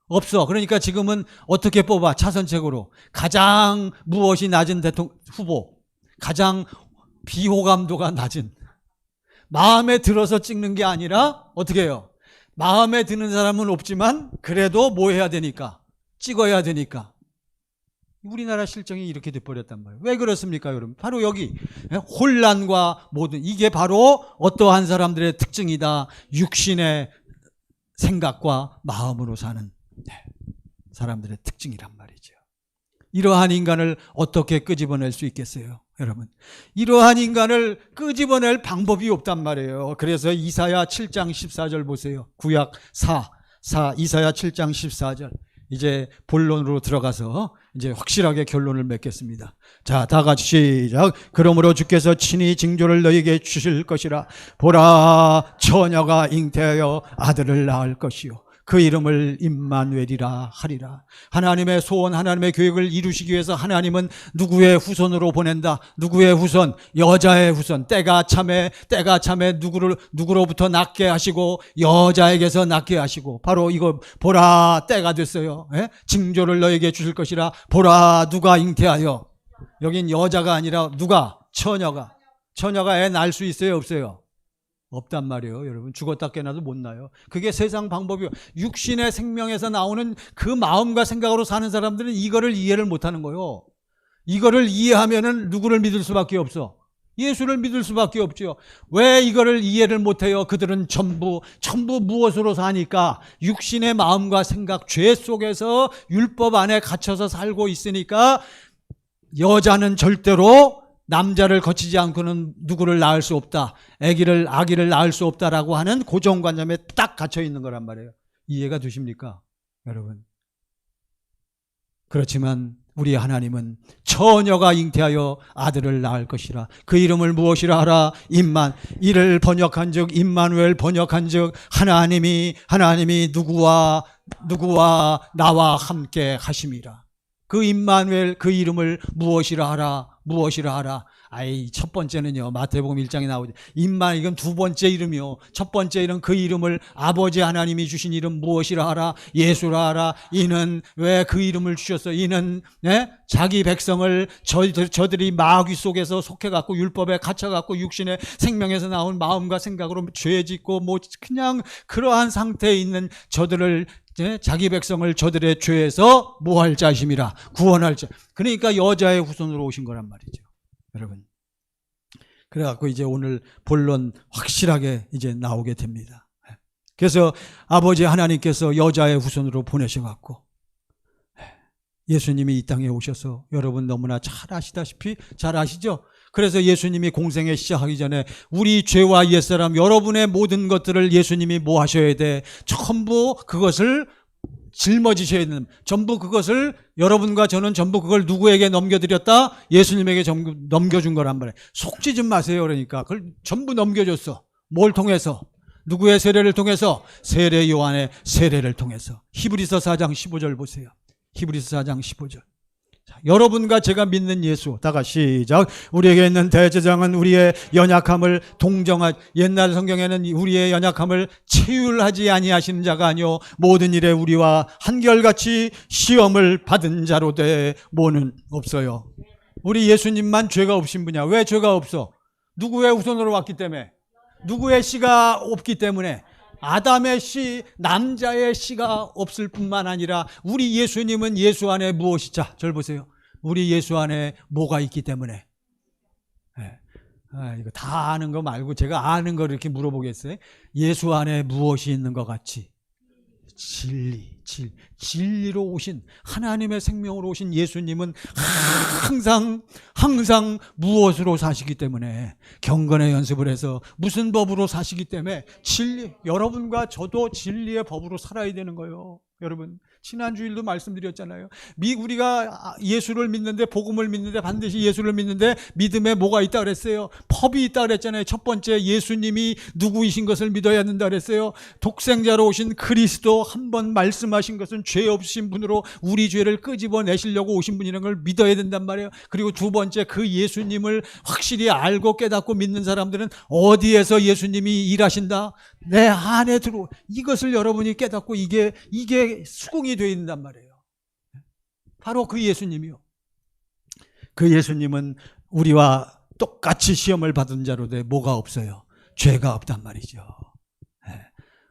없어. 그러니까 지금은 어떻게 뽑아? 차선책으로. 가장 무엇이 낮은 대통령 후보, 가장 비호감도가 낮은, 마음에 들어서 찍는 게 아니라 어떻게 해요? 마음에 드는 사람은 없지만 그래도 뭐 해야 되니까? 찍어야 되니까. 우리나라 실정이 이렇게 돼버렸단 말이에요. 왜 그렇습니까, 여러분? 바로 여기 혼란과 모든, 이게 바로 어떠한 사람들의 특징이다. 육신의 생각과 마음으로 사는 사람들의 특징이란 말이죠. 이러한 인간을 어떻게 끄집어낼 수 있겠어요, 여러분? 이러한 인간을 끄집어낼 방법이 없단 말이에요. 그래서 이사야 7장 14절 보세요. 구약 이사야 7장 14절. 이제 본론으로 들어가서 이제 확실하게 결론을 맺겠습니다. 자, 다 같이 시작. 그러므로 주께서 친히 징조를 너희에게 주실 것이라. 보라, 처녀가 잉태하여 아들을 낳을 것이요 그 이름을 임마누엘이라 하리라. 하나님의 소원, 하나님의 계획을 이루시기 위해서 하나님은 누구의 후손으로 보낸다. 누구의 후손? 여자의 후손. 때가 참에 누구로부터 낳게 하시고 여자에게서 낳게 하시고, 바로 이거 보라, 때가 됐어요. 징조를 너에게 주실 것이라. 보라, 누가 잉태하여. 여긴 여자가 아니라 누가? 처녀가 애 낳을 수 있어요, 없어요? 없단 말이에요. 여러분, 죽었다 깨어나도 못 나요. 그게 세상 방법이요. 육신의 생명에서 나오는 그 마음과 생각으로 사는 사람들은 이거를 이해를 못하는 거예요. 이거를 이해하면은 누구를 믿을 수밖에 없어? 예수를 믿을 수밖에 없죠. 왜 이거를 이해를 못해요? 그들은 전부 무엇으로 사니까? 육신의 마음과 생각, 죄 속에서 율법 안에 갇혀서 살고 있으니까 여자는 절대로 남자를 거치지 않고는 누구를 낳을 수 없다. 아기를 낳을 수 없다라고 하는 고정관념에 딱 갇혀 있는 거란 말이에요. 이해가 되십니까, 여러분? 그렇지만 우리 하나님은 처녀가 잉태하여 아들을 낳을 것이라. 그 이름을 무엇이라 하라? 이를 번역한즉, 임마누엘 번역한즉, 하나님이 누구와 나와 함께 하심이라. 그 임마누엘, 그 이름을 무엇이라 하라? 첫 번째는요, 마태복음 1장에 나오죠. 이건 두 번째 이름이요. 첫 번째 이름, 그 이름을 아버지 하나님이 주신 이름 무엇이라 하라? 예수라 하라. 이는 왜 그 이름을 주셨어? 이는 자기 백성을 저들이 마귀 속에서 속해갖고 율법에 갇혀갖고 육신의 생명에서 나온 마음과 생각으로 죄짓고 그냥 그러한 상태에 있는 저들을, 자기 백성을 저들의 죄에서 뭐할 자심이라, 구원할 자. 그러니까 여자의 후손으로 오신 거란 말이죠, 여러분. 그래갖고 이제 오늘 본론 확실하게 이제 나오게 됩니다. 그래서 아버지 하나님께서 여자의 후손으로 보내셔갖고 예수님이 이 땅에 오셔서, 여러분 너무나 잘 아시다시피, 잘 아시죠? 그래서 예수님이 공생에 시작하기 전에 우리 죄와 옛사람, 여러분의 모든 것들을 예수님이 뭐 하셔야 돼? 전부 그것을 짊어지셔야 되는, 전부 그것을, 여러분과 저는 전부 그걸 누구에게 넘겨드렸다? 예수님에게 넘겨준 거란 말이에요. 속지 좀 마세요. 그러니까 그걸 전부 넘겨줬어. 뭘 통해서? 누구의 세례를 통해서? 세례 요한의 세례를 통해서. 히브리서 4장 15절 보세요. 히브리서 4장 15절. 여러분과 제가 믿는 예수, 다 같이 시작. 우리에게 있는 대제사장은 우리의 연약함을 옛날 성경에는 우리의 연약함을 체휼하지 아니하시는 자가 아니요 모든 일에 우리와 한결같이 시험을 받은 자로 돼 뭐는 없어요. 우리 예수님만 죄가 없신 분이야. 왜 죄가 없어? 누구의 후손으로 왔기 때문에, 누구의 씨가 없기 때문에. 아담의 씨, 남자의 씨가 없을 뿐만 아니라 우리 예수님은 예수 안에 무엇이, 자, 절 보세요. 우리 예수 안에 뭐가 있기 때문에. 이거 다 아는 거 말고 제가 아는 걸 이렇게 물어보겠어요? 예수 안에 무엇이 있는 것 같이? 진리로 오신, 하나님의 생명으로 오신 예수님은 항상 무엇으로 사시기 때문에, 경건의 연습을 해서 무슨 법으로 사시기 때문에 진리, 여러분과 저도 진리의 법으로 살아야 되는 거예요. 여러분, 지난주일도 말씀드렸잖아요. 우리가 예수를 믿는데, 복음을 믿는데, 반드시 예수를 믿는데 믿음에 뭐가 있다 그랬어요? 법이 있다 그랬잖아요. 첫 번째, 예수님이 누구이신 것을 믿어야 된다 그랬어요. 독생자로 오신 그리스도, 한 번 말씀하신 것은 죄 없으신 분으로 우리 죄를 끄집어내시려고 오신 분이라는 걸 믿어야 된단 말이에요. 그리고 두 번째, 그 예수님을 확실히 알고 깨닫고 믿는 사람들은 어디에서 예수님이 일하신다? 내 안에 이것을 여러분이 깨닫고 이게 수긍이 되어 있단 말이에요. 바로 그 예수님이요. 그 예수님은 우리와 똑같이 시험을 받은 자로 돼 뭐가 없어요? 죄가 없단 말이죠.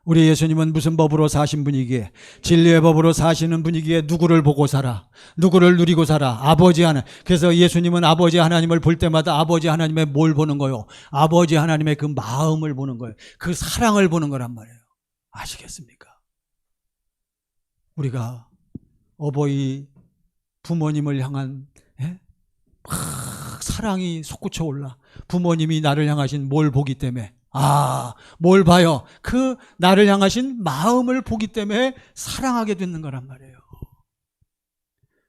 우리 예수님은 무슨 법으로 사신 분이기에? 진리의 법으로 사시는 분이기에 누구를 보고 살아? 누구를 누리고 살아? 아버지 하나님. 그래서 예수님은 아버지 하나님을 볼 때마다 아버지 하나님의 뭘 보는 거요? 아버지 하나님의 그 마음을 보는 거예요. 그 사랑을 보는 거란 말이에요. 아시겠습니까? 우리가 부모님을 향한 막 사랑이 솟구쳐 올라. 부모님이 나를 향하신 뭘 보기 때문에? 뭘 봐요? 그 나를 향하신 마음을 보기 때문에 사랑하게 되는 거란 말이에요.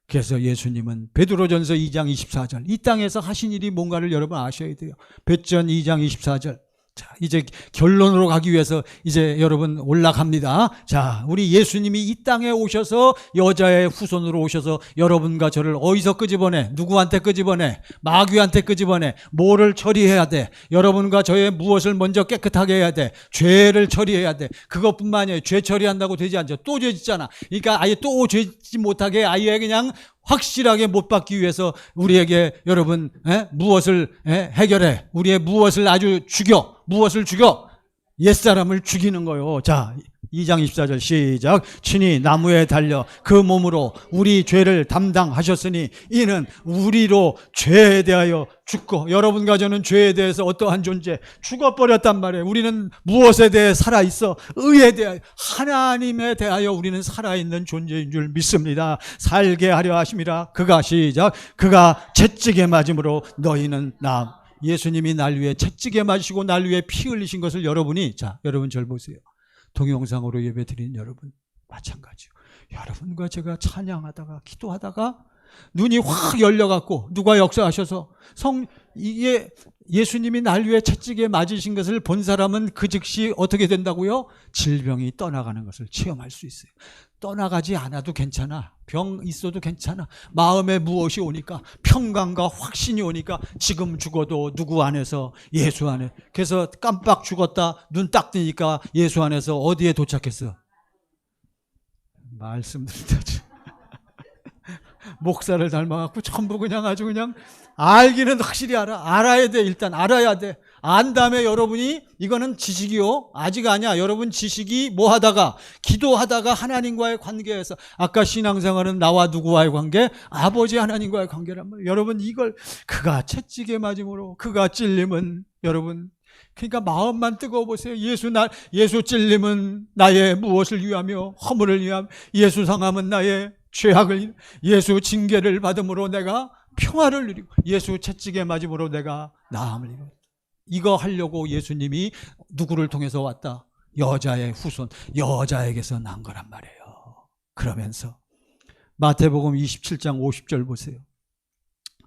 그래서 예수님은 베드로전서 2장 24절, 이 땅에서 하신 일이 뭔가를 여러분 아셔야 돼요. 베드로전 2장 24절. 자, 이제 결론으로 가기 위해서 이제 여러분 올라갑니다. 자, 우리 예수님이 이 땅에 오셔서 여자의 후손으로 오셔서 여러분과 저를 어디서 끄집어내? 누구한테 끄집어내? 마귀한테 끄집어내. 뭐를 처리해야 돼? 여러분과 저의 무엇을 먼저 깨끗하게 해야 돼? 죄를 처리해야 돼. 그것뿐만 아니라 죄 처리한다고 되지 않죠. 또 죄 짓잖아. 그러니까 아예 또 죄 짓지 못하게 아예 그냥 확실하게 못 받기 위해서 우리에게 여러분 무엇을 해결해? 우리의 무엇을 아주 죽여? 무엇을 죽여? 옛사람을 죽이는 거요. 자, 2장 24절 시작. 친히 나무에 달려 그 몸으로 우리 죄를 담당하셨으니 이는 우리로 죄에 대하여 죽고, 여러분과 저는 죄에 대해서 어떠한 존재? 죽어버렸단 말이에요. 우리는 무엇에 대해 살아있어? 의에 대하여, 하나님에 대하여 우리는 살아있는 존재인 줄 믿습니다. 살게 하려 하심이라. 그가 시작. 그가 채찍에 맞음으로 너희는 나음. 예수님이 날 위해 채찍에 맞으시고 날 위해 피 흘리신 것을 여러분이, 자, 여러분 절 보세요. 동영상으로 예배드린 여러분 마찬가지요. 여러분과 제가 찬양하다가 기도하다가 눈이 확 열려갖고 누가 역사하셔서 이게 예수님이 날 위해 채찍에 맞으신 것을 본 사람은 그 즉시 어떻게 된다고요? 질병이 떠나가는 것을 체험할 수 있어요. 떠나가지 않아도 괜찮아. 병 있어도 괜찮아. 마음에 무엇이 오니까, 평강과 확신이 오니까 지금 죽어도 누구 안에서? 예수 안에. 그래서 깜빡 죽었다 눈 딱 뜨니까 예수 안에서 어디에 도착했어? 말씀드린다. 목사를 닮아갖고 전부 그냥 아주 그냥 알기는 확실히 알아야 돼. 일단 알아야 돼. 안 다음에 여러분이, 이거는 지식이요, 아직 아니야. 여러분 지식이 뭐 하다가, 기도하다가 하나님과의 관계에서, 아까 신앙생활은 나와 누구와의 관계? 아버지 하나님과의 관계란 말이에요. 여러분 이걸, 그가 채찍에 맞음으로 그가 찔림은, 여러분 그러니까 마음만 뜨거워 보세요. 예수 찔림은 나의 무엇을 위하며? 허물을 위하며. 예수 상함은 나의 죄악을, 예수 징계를 받음으로 내가 평화를 누리고, 예수 채찍에 맞음으로 내가 나음을 이루고. 이거 하려고 예수님이 누구를 통해서 왔다? 여자의 후손, 여자에게서 난 거란 말이에요. 그러면서 마태복음 27장 50절 보세요.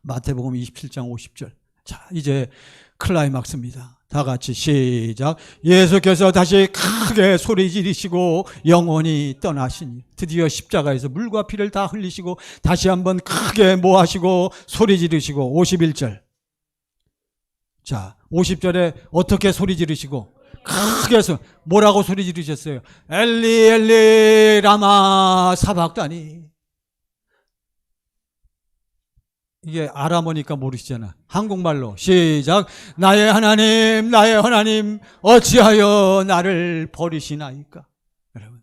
마태복음 27장 50절. 자, 이제 클라이막스입니다. 다 같이 시작. 예수께서 다시 크게 소리 지르시고 영원히 떠나시니, 드디어 십자가에서 물과 피를 다 흘리시고 다시 한번 크게 모하시고 소리 지르시고. 51절. 자, 50절에 어떻게 소리 지르시고? 크게 뭐라고 소리 지르셨어요? 엘리 엘리 라마 사박다니. 이게 아람어니까 모르시잖아. 한국말로 시작. 나의 하나님 어찌하여 나를 버리시나이까. 여러분,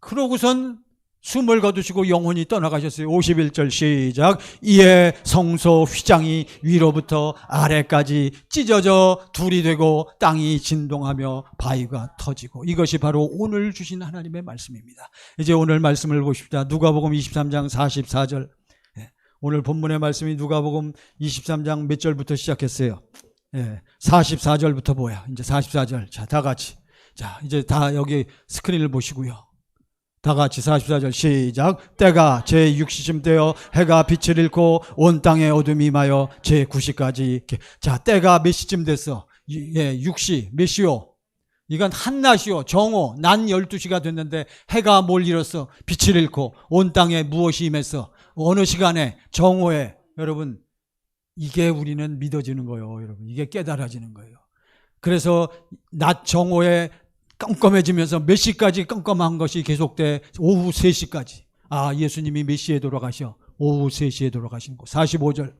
그러고선 숨을 거두시고 영원히 떠나가셨어요. 51절 시작. 이에 성소 휘장이 위로부터 아래까지 찢어져 둘이 되고 땅이 진동하며 바위가 터지고. 이것이 바로 오늘 주신 하나님의 말씀입니다. 이제 오늘 말씀을 보십시다. 누가복음 23장 44절. 오늘 본문의 말씀이 누가복음 23장 몇 절부터 시작했어요? 44절부터 뭐야? 이제 44절. 자, 다 같이. 자, 이제 다 여기 스크린을 보시고요. 다 같이 44절 시작. 때가 제6시쯤 되어 해가 빛을 잃고 온 땅에 어둠이 임하여 제9시까지. 자, 때가 몇 시쯤 됐어? 6시. 몇 시요? 이건 한낮이요. 정오. 낮 12시가 됐는데 해가 뭘 잃었어? 빛을 잃고 온 땅에 무엇이 임했어? 어느 시간에? 정오에. 여러분, 이게 우리는 믿어지는 거예요. 여러분, 이게 깨달아지는 거예요. 그래서 낮 정오에 깜깜해지면서 몇 시까지 깜깜한 것이 계속돼? 오후 3시까지. 아, 예수님이 몇 시에 돌아가셔? 오후 3시에 돌아가신 거. 45절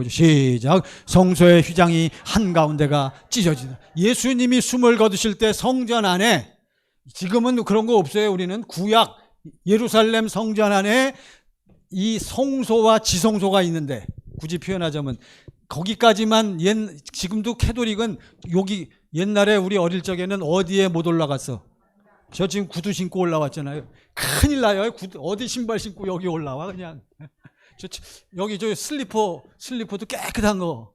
시작. 성소의 휘장이 한가운데가 찢어지다. 예수님이 숨을 거두실 때 성전 안에, 지금은 그런 거 없어요. 우리는 구약 예루살렘 성전 안에 이 성소와 지성소가 있는데, 굳이 표현하자면 거기까지만. 지금도 캐톨릭은 여기, 옛날에 우리 어릴 적에는 어디에 못 올라갔어? 저 지금 구두 신고 올라왔잖아요. 큰일 나요. 어디 신발 신고 여기 올라와 그냥. 여기 저 슬리퍼도 깨끗한 거.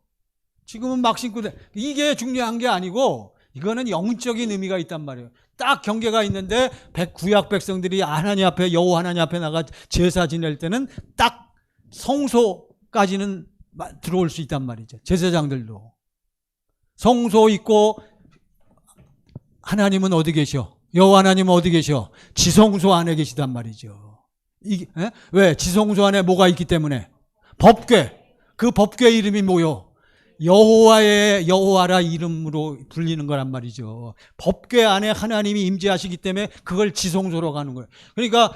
지금은 막 신고 이게 중요한 게 아니고 이거는 영적인 의미가 있단 말이에요. 딱 경계가 있는데 구약 백성들이 하나님 앞에 여호와 하나님 앞에 나가 제사 지낼 때는 딱 성소까지는 들어올 수 있단 말이죠. 제사장들도 성소 있고 하나님은 어디 계셔? 여호와 하나님은 어디 계셔? 지성소 안에 계시단 말이죠. 이게 왜? 지성소 안에 뭐가 있기 때문에 법궤. 그 법궤 이름이 뭐요? 여호와라 이름으로 불리는 거란 말이죠. 법궤 안에 하나님이 임재하시기 때문에 그걸 지성소로 가는 거예요. 그러니까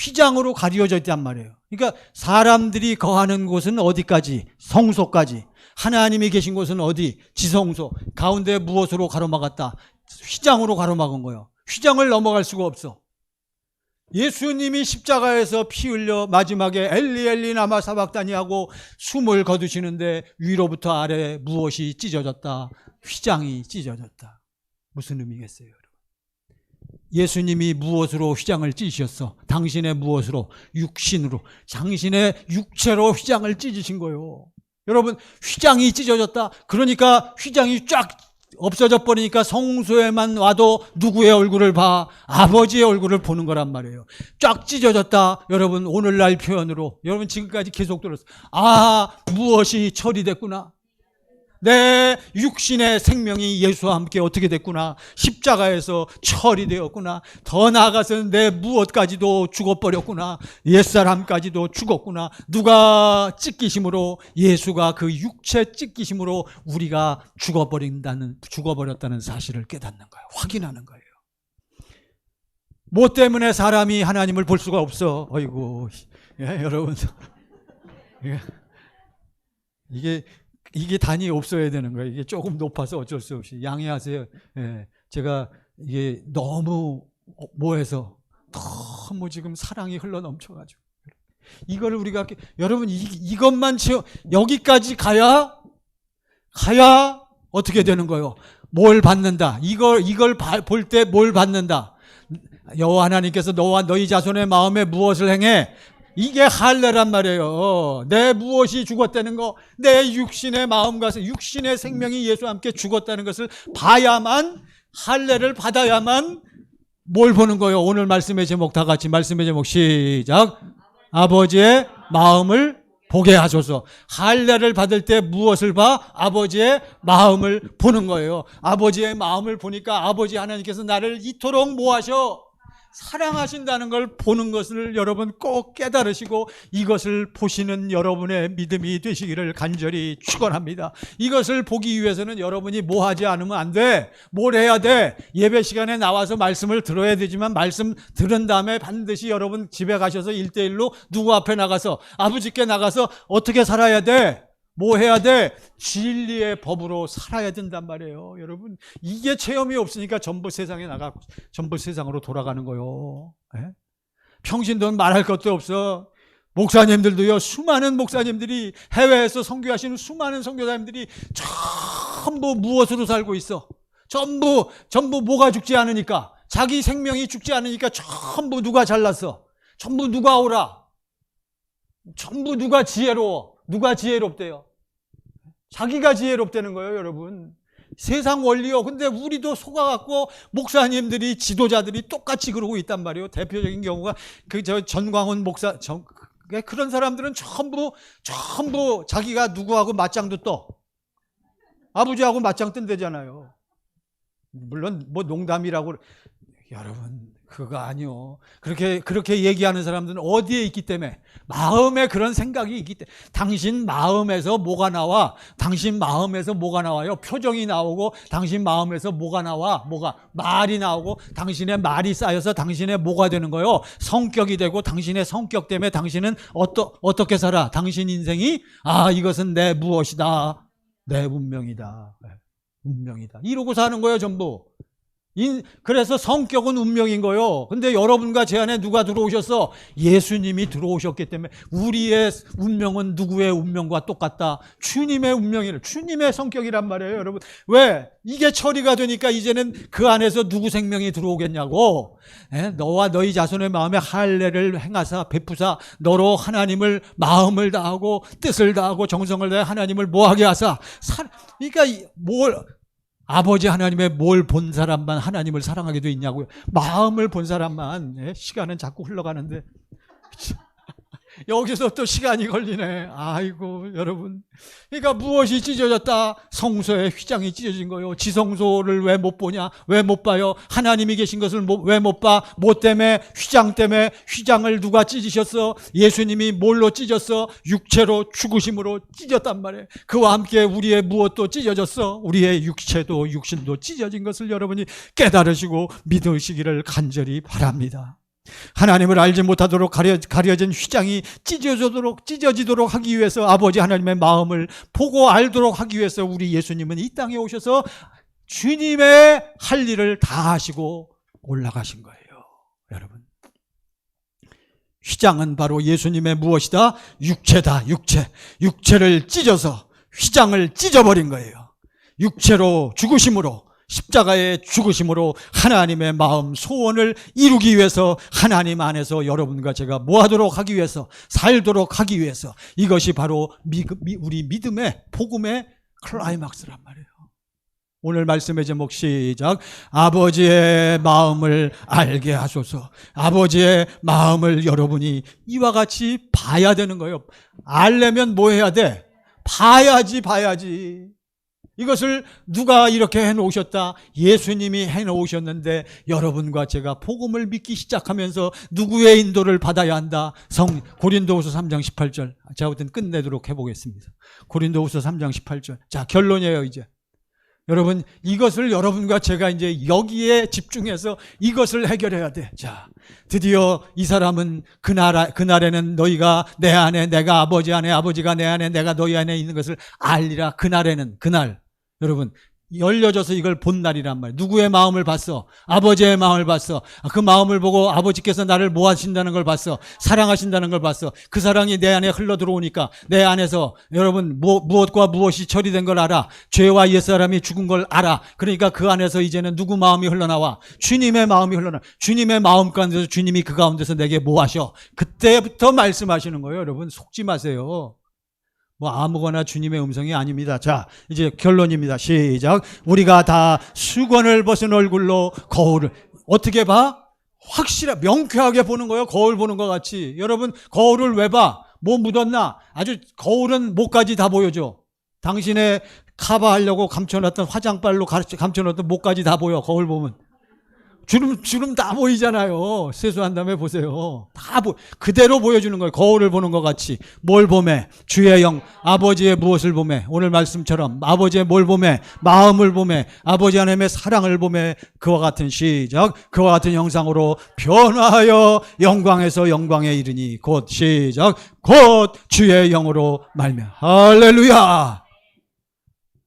휘장으로 가려져 있단 말이에요. 그러니까 사람들이 거하는 곳은 어디까지? 성소까지. 하나님이 계신 곳은 어디? 지성소. 가운데 무엇으로 가로막았다? 휘장으로 가로막은 거예요. 휘장을 넘어갈 수가 없어. 예수님이 십자가에서 피 흘려 마지막에 엘리 엘리 라마 사박다니 하고 숨을 거두시는데 위로부터 아래 무엇이 찢어졌다? 휘장이 찢어졌다. 무슨 의미겠어요, 여러분? 예수님이 무엇으로 휘장을 찢으셨어? 당신의 무엇으로? 육신으로. 당신의 육체로 휘장을 찢으신 거예요. 여러분, 휘장이 찢어졌다. 그러니까 휘장이 쫙 없어져 버리니까 성소에만 와도 누구의 얼굴을 봐? 아버지의 얼굴을 보는 거란 말이에요. 쫙 찢어졌다. 여러분, 오늘날 표현으로 여러분 지금까지 계속 들었어요. 아, 무엇이 처리됐구나. 내 육신의 생명이 예수와 함께 어떻게 됐구나. 십자가에서 처리되었구나. 더 나아가서는 내 무엇까지도 죽어버렸구나. 옛사람까지도 죽었구나. 누가 찢기심으로, 예수가 그 육체 찢기심으로 우리가 죽어버렸다는 사실을 깨닫는 거예요. 확인하는 거예요. 뭐 때문에 사람이 하나님을 볼 수가 없어. 어이구, 여러분, 이게 단이 없어야 되는 거예요. 이게 조금 높아서 어쩔 수 없이 양해하세요. 제가 이게 너무 뭐해서 너무 지금 사랑이 흘러 넘쳐가지고 이거를 우리가 여러분 이것만 여기까지 가야 어떻게 되는 거예요? 뭘 받는다? 이걸 볼 때 뭘 받는다? 여호와 하나님께서 너와 너희 자손의 마음에 무엇을 행해? 이게 할례란 말이에요. 내 무엇이 죽었다는 거, 내 육신의 마음과 육신의 생명이 예수와 함께 죽었다는 것을 봐야만, 할례를 받아야만 뭘 보는 거예요? 오늘 말씀의 제목 다 같이 말씀의 제목 시작. 아버지의 마음을 보게 하소서. 할례를 받을 때 무엇을 봐? 아버지의 마음을 보는 거예요. 아버지의 마음을 보니까 아버지 하나님께서 나를 이토록 뭐 하셔? 사랑하신다는 걸 보는 것을 여러분 꼭 깨달으시고 이것을 보시는 여러분의 믿음이 되시기를 간절히 축원합니다. 이것을 보기 위해서는 여러분이 뭐 하지 않으면 안 돼. 뭘 해야 돼? 예배 시간에 나와서 말씀을 들어야 되지만 말씀 들은 다음에 반드시 여러분 집에 가셔서 1대1로 누구 앞에 나가서 아버지께 나가서 어떻게 살아야 돼? 뭐 해야 돼? 진리의 법으로 살아야 된단 말이에요. 여러분, 이게 체험이 없으니까 전부 세상에 나가고 전부 세상으로 돌아가는 거요. 평신도는 말할 것도 없어. 목사님들도요, 수많은 목사님들이 해외에서 선교하시는 수많은 선교사님들이 전부 무엇으로 살고 있어? 전부 뭐가 죽지 않으니까, 자기 생명이 죽지 않으니까 전부 누가 잘났어? 전부 누가 오라? 전부 누가 지혜로워? 누가 지혜롭대요? 자기가 지혜롭다는 거예요, 여러분. 세상 원리요. 근데 우리도 속아갖고 목사님들이, 지도자들이 똑같이 그러고 있단 말이에요. 대표적인 경우가 전광훈 목사, 그런 사람들은 전부 자기가 누구하고 맞짱도 떠. 아버지하고 맞짱 뜬대잖아요. 물론 뭐 농담이라고. 여러분, 그거 아니요. 그렇게 얘기하는 사람들은 어디에 있기 때문에? 마음에 그런 생각이 있기 때문에. 당신 마음에서 뭐가 나와? 당신 마음에서 뭐가 나와요? 표정이 나오고, 당신 마음에서 뭐가 나와? 말이 나오고, 당신의 말이 쌓여서 당신의 뭐가 되는 거예요? 성격이 되고, 당신의 성격 때문에 당신은 어떻게 살아? 당신 인생이, 이것은 내 무엇이다. 내 운명이다. 운명이다. 이러고 사는 거예요, 전부. 그래서 성격은 운명인 거요. 근데 여러분과 제 안에 누가 들어오셨어? 예수님이 들어오셨기 때문에 우리의 운명은 누구의 운명과 똑같다. 주님의 운명이래. 주님의 성격이란 말이에요, 여러분. 왜? 이게 처리가 되니까 이제는 그 안에서 누구 생명이 들어오겠냐고. 너와 너희 자손의 마음에 할례를 행하사 베푸사 너로 하나님을 마음을 다하고 뜻을 다하고 정성을 다해 하나님을 뭐하게 하사. 그러니까 아버지 하나님의 뭘 본 사람만 하나님을 사랑하게 돼 있냐고요. 마음을 본 사람만. 시간은 자꾸 흘러가는데 여기서 또 시간이 걸리네. 아이고 여러분. 그러니까 무엇이 찢어졌다? 성소의 휘장이 찢어진 거예요. 지성소를 왜 못 보냐? 왜 못 봐요? 하나님이 계신 것을 왜 못 봐? 뭐 때문에? 휘장 때문에. 휘장을 누가 찢으셨어? 예수님이 뭘로 찢었어? 육체로 죽으심으로 찢었단 말이에요. 그와 함께 우리의 무엇도 찢어졌어? 우리의 육체도 육신도 찢어진 것을 여러분이 깨달으시고 믿으시기를 간절히 바랍니다. 하나님을 알지 못하도록 가려진 휘장이 찢어지도록 하기 위해서 아버지 하나님의 마음을 보고 알도록 하기 위해서 우리 예수님은 이 땅에 오셔서 주님의 할 일을 다 하시고 올라가신 거예요. 여러분, 휘장은 바로 예수님의 무엇이다? 육체다. 육체를 찢어서 휘장을 찢어버린 거예요. 육체로 죽으심으로, 십자가의 죽으심으로 하나님의 마음 소원을 이루기 위해서, 하나님 안에서 여러분과 제가 뭐하도록 하기 위해서, 살도록 하기 위해서, 이것이 바로 우리 믿음의 복음의 클라이막스란 말이에요. 오늘 말씀의 제목 시작. 아버지의 마음을 알게 하소서. 아버지의 마음을 여러분이 이와 같이 봐야 되는 거예요. 알려면 뭐 해야 돼? 봐야지. 이것을 누가 이렇게 해놓으셨다? 예수님이 해놓으셨는데 여러분과 제가 복음을 믿기 시작하면서 누구의 인도를 받아야 한다? 고린도후서 3장 18절. 제가 볼 땐 끝내도록 해보겠습니다. 고린도후서 3장 18절. 자, 결론이에요, 이제. 여러분, 이것을 여러분과 제가 이제 여기에 집중해서 이것을 해결해야 돼. 자, 드디어 이 사람은 그날에는 너희가 내 안에, 내가 아버지 안에, 아버지가 내 안에, 내가 너희 안에 있는 것을 알리라. 그날. 여러분, 열려져서 이걸 본 날이란 말이에요. 누구의 마음을 봤어? 아버지의 마음을 봤어. 그 마음을 보고 아버지께서 나를 뭐 하신다는 걸 봤어. 사랑하신다는 걸 봤어. 그 사랑이 내 안에 흘러 들어오니까 내 안에서 여러분 무엇과 무엇이 처리된 걸 알아. 죄와 옛사람이 죽은 걸 알아. 그러니까 그 안에서 이제는 누구 마음이 흘러나와? 주님의 마음이 흘러나와. 주님의 마음 가운데서 주님이 그 가운데서 내게 뭐 하셔? 그때부터 말씀하시는 거예요. 여러분, 속지 마세요. 뭐 아무거나 주님의 음성이 아닙니다. 자, 이제 결론입니다. 시작. 우리가 다 수건을 벗은 얼굴로 거울을 어떻게 봐? 확실하게 명쾌하게 보는 거예요. 거울 보는 것 같이. 여러분, 거울을 왜 봐? 뭐 묻었나? 아주 거울은 목까지 다 보여줘. 당신의 커버하려고 감춰놨던 화장빨로 감춰놨던 목까지 다 보여. 거울 보면. 주름 다 보이잖아요. 세수한 다음에 보세요. 그대로 보여주는 거예요. 거울을 보는 것 같이. 뭘 보매? 주의 영, 아버지의 무엇을 보매? 오늘 말씀처럼 아버지의 뭘 보매? 마음을 보매? 아버지 하나님의 사랑을 보매? 그와 같은 시작. 그와 같은 형상으로 변화하여 영광에서 영광에 이르니 곧 시작. 곧 주의 영으로 말며. 할렐루야.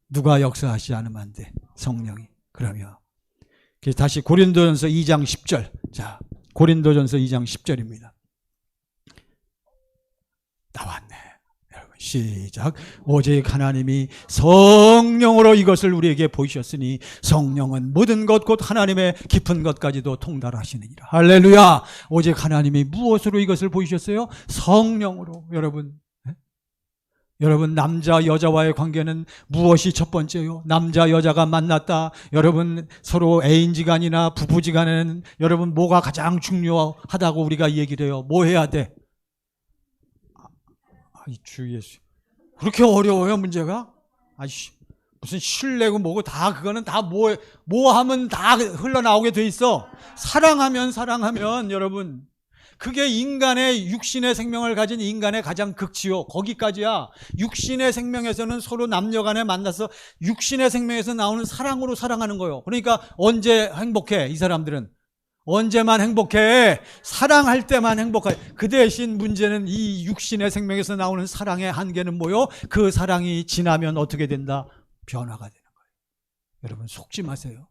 누가 역사하시지 않으면 안 돼. 성령이. 그러면 다시 고린도전서 2장 10절. 자, 고린도전서 2장 10절입니다. 나왔네. 여러분, 시작. 오직 하나님이 성령으로 이것을 우리에게 보이셨으니 성령은 모든 것 곧 하나님의 깊은 것까지도 통달하시느니라. 할렐루야. 오직 하나님이 무엇으로 이것을 보이셨어요? 성령으로. 여러분, 남자 여자와의 관계는 무엇이 첫 번째요? 남자 여자가 만났다. 여러분, 서로 애인지간이나 부부지간에는 여러분 뭐가 가장 중요하다고 우리가 얘기를 해요? 뭐 해야 돼? 주 예수. 그렇게 어려워요, 문제가? 무슨 신뢰고 뭐고 다 그거는 다 뭐 하면 다 흘러나오게 돼 있어. 사랑하면 여러분, 그게 인간의 육신의 생명을 가진 인간의 가장 극치요. 거기까지야. 육신의 생명에서는 서로 남녀간에 만나서 육신의 생명에서 나오는 사랑으로 사랑하는 거예요. 그러니까 언제 행복해? 이 사람들은 언제만 행복해? 사랑할 때만 행복해. 그 대신 문제는 이 육신의 생명에서 나오는 사랑의 한계는 뭐요? 그 사랑이 지나면 어떻게 된다? 변화가 되는 거예요. 여러분, 속지 마세요.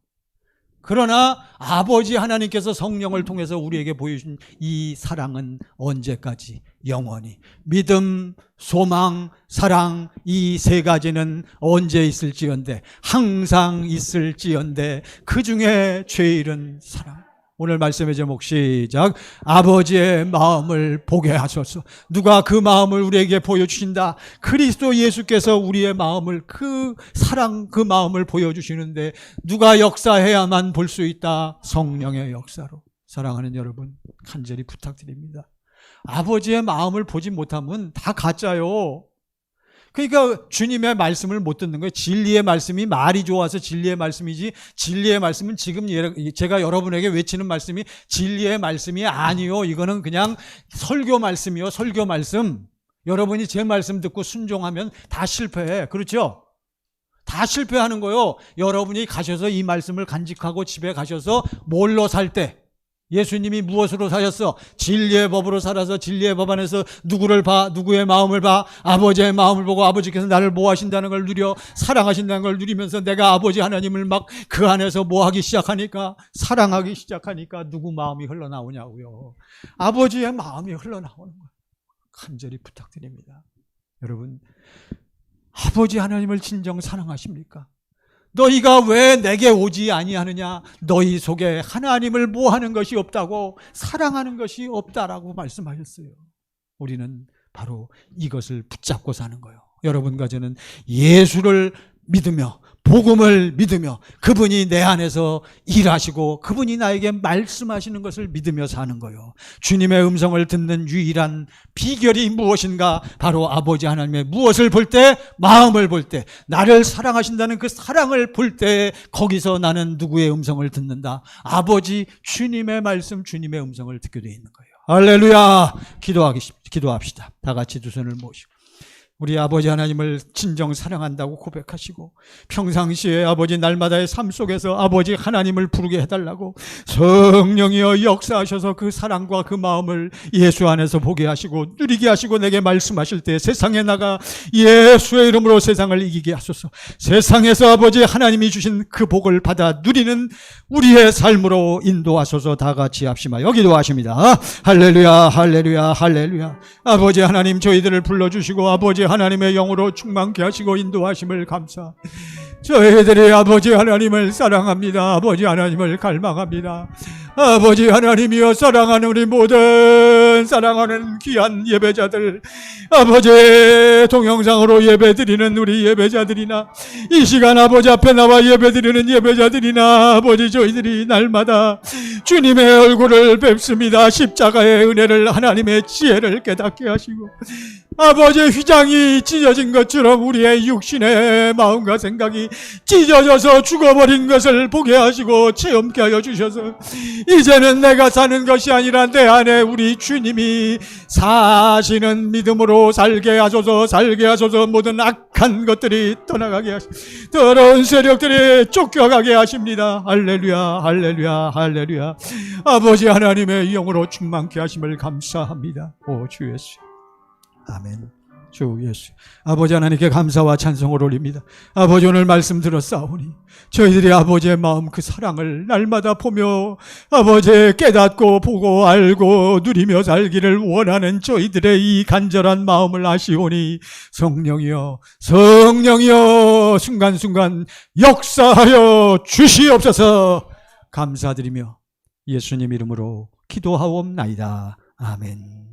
그러나 아버지 하나님께서 성령을 통해서 우리에게 보여준 이 사랑은 언제까지? 영원히. 믿음, 소망, 사랑, 이 세 가지는 언제 있을지언데, 항상 있을지언데, 그 중에 제일은 사랑. 오늘 말씀의 제목 시작. 아버지의 마음을 보게 하소서. 누가 그 마음을 우리에게 보여주신다? 그리스도 예수께서 우리의 마음을, 그 사랑, 그 마음을 보여주시는데 누가 역사해야만 볼 수 있다? 성령의 역사로. 사랑하는 여러분, 간절히 부탁드립니다. 아버지의 마음을 보지 못하면 다 가짜요. 그러니까 주님의 말씀을 못 듣는 거예요. 진리의 말씀이 말이 좋아서 진리의 말씀이지, 진리의 말씀은 지금 제가 여러분에게 외치는 말씀이 진리의 말씀이 아니요. 이거는 그냥 설교 말씀이요. 설교 말씀. 여러분이 제 말씀 듣고 순종하면 다 실패해. 그렇죠? 다 실패하는 거요. 여러분이 가셔서 이 말씀을 간직하고 집에 가셔서 뭘로 살 때, 예수님이 무엇으로 사셨어? 진리의 법으로 살아서 진리의 법 안에서 누구를 봐? 누구의 마음을 봐? 아버지의 마음을 보고 아버지께서 나를 모하신다는 걸 누려, 사랑하신다는 걸 누리면서 내가 아버지 하나님을 막 그 안에서 모하기 시작하니까, 사랑하기 시작하니까 누구 마음이 흘러나오냐고요. 아버지의 마음이 흘러나오는 거예요. 간절히 부탁드립니다. 여러분, 아버지 하나님을 진정 사랑하십니까? 너희가 왜 내게 오지 아니하느냐? 너희 속에 하나님을 모하는 것이 없다고, 사랑하는 것이 없다라고 말씀하셨어요. 우리는 바로 이것을 붙잡고 사는 거예요. 여러분과 저는 예수를 믿으며, 복음을 믿으며, 그분이 내 안에서 일하시고 그분이 나에게 말씀하시는 것을 믿으며 사는 거예요. 주님의 음성을 듣는 유일한 비결이 무엇인가? 바로 아버지 하나님의 무엇을 볼 때? 마음을 볼 때, 나를 사랑하신다는 그 사랑을 볼 때, 거기서 나는 누구의 음성을 듣는다? 아버지 주님의 말씀, 주님의 음성을 듣게 되어 있는 거예요. 할렐루야. 기도합시다. 다 같이 두 손을 모시고 우리 아버지 하나님을 진정 사랑한다고 고백하시고, 평상시에 아버지 날마다의 삶 속에서 아버지 하나님을 부르게 해달라고 성령이여 역사하셔서 그 사랑과 그 마음을 예수 안에서 보게 하시고 누리게 하시고 내게 말씀하실 때 세상에 나가 예수의 이름으로 세상을 이기게 하소서. 세상에서 아버지 하나님이 주신 그 복을 받아 누리는 우리의 삶으로 인도하소서. 다 같이 합시다. 기도하십니다. 할렐루야, 할렐루야, 할렐루야. 아버지 하나님, 저희들을 불러주시고 아버지 하나님의 영으로 충만케 하시고 인도하심을 감사. 저희들이 아버지 하나님을 사랑합니다. 아버지 하나님을 갈망합니다. 아버지 하나님이여, 사랑하는 우리 모든 사랑하는 귀한 예배자들, 아버지 동영상으로 예배드리는 우리 예배자들이나 이 시간 아버지 앞에 나와 예배드리는 예배자들이나 아버지, 저희들이 날마다 주님의 얼굴을 뵙습니다. 십자가의 은혜를, 하나님의 지혜를 깨닫게 하시고 아버지, 휘장이 찢어진 것처럼 우리의 육신의 마음과 생각이 찢어져서 죽어버린 것을 보게 하시고 체험케 하여 주셔서 이제는 내가 사는 것이 아니라 내 안에 우리 주님이 사시는 믿음으로 살게 하소서. 살게 하소서. 모든 악한 것들이 떠나가게 하시고 더러운 세력들이 쫓겨가게 하십니다. 할렐루야, 할렐루야, 할렐루야. 아버지 하나님의 영으로 충만케 하심을 감사합니다. 오 주 예수. 아멘. 주 예수. 아버지 하나님께 감사와 찬송을 올립니다. 아버지, 오늘 말씀 들었사오니 저희들이 아버지의 마음, 그 사랑을 날마다 보며 아버지 깨닫고 보고 알고 누리며 살기를 원하는 저희들의 이 간절한 마음을 아시오니 성령이여, 성령이여, 순간순간 역사하여 주시옵소서. 감사드리며 예수님 이름으로 기도하옵나이다. 아멘.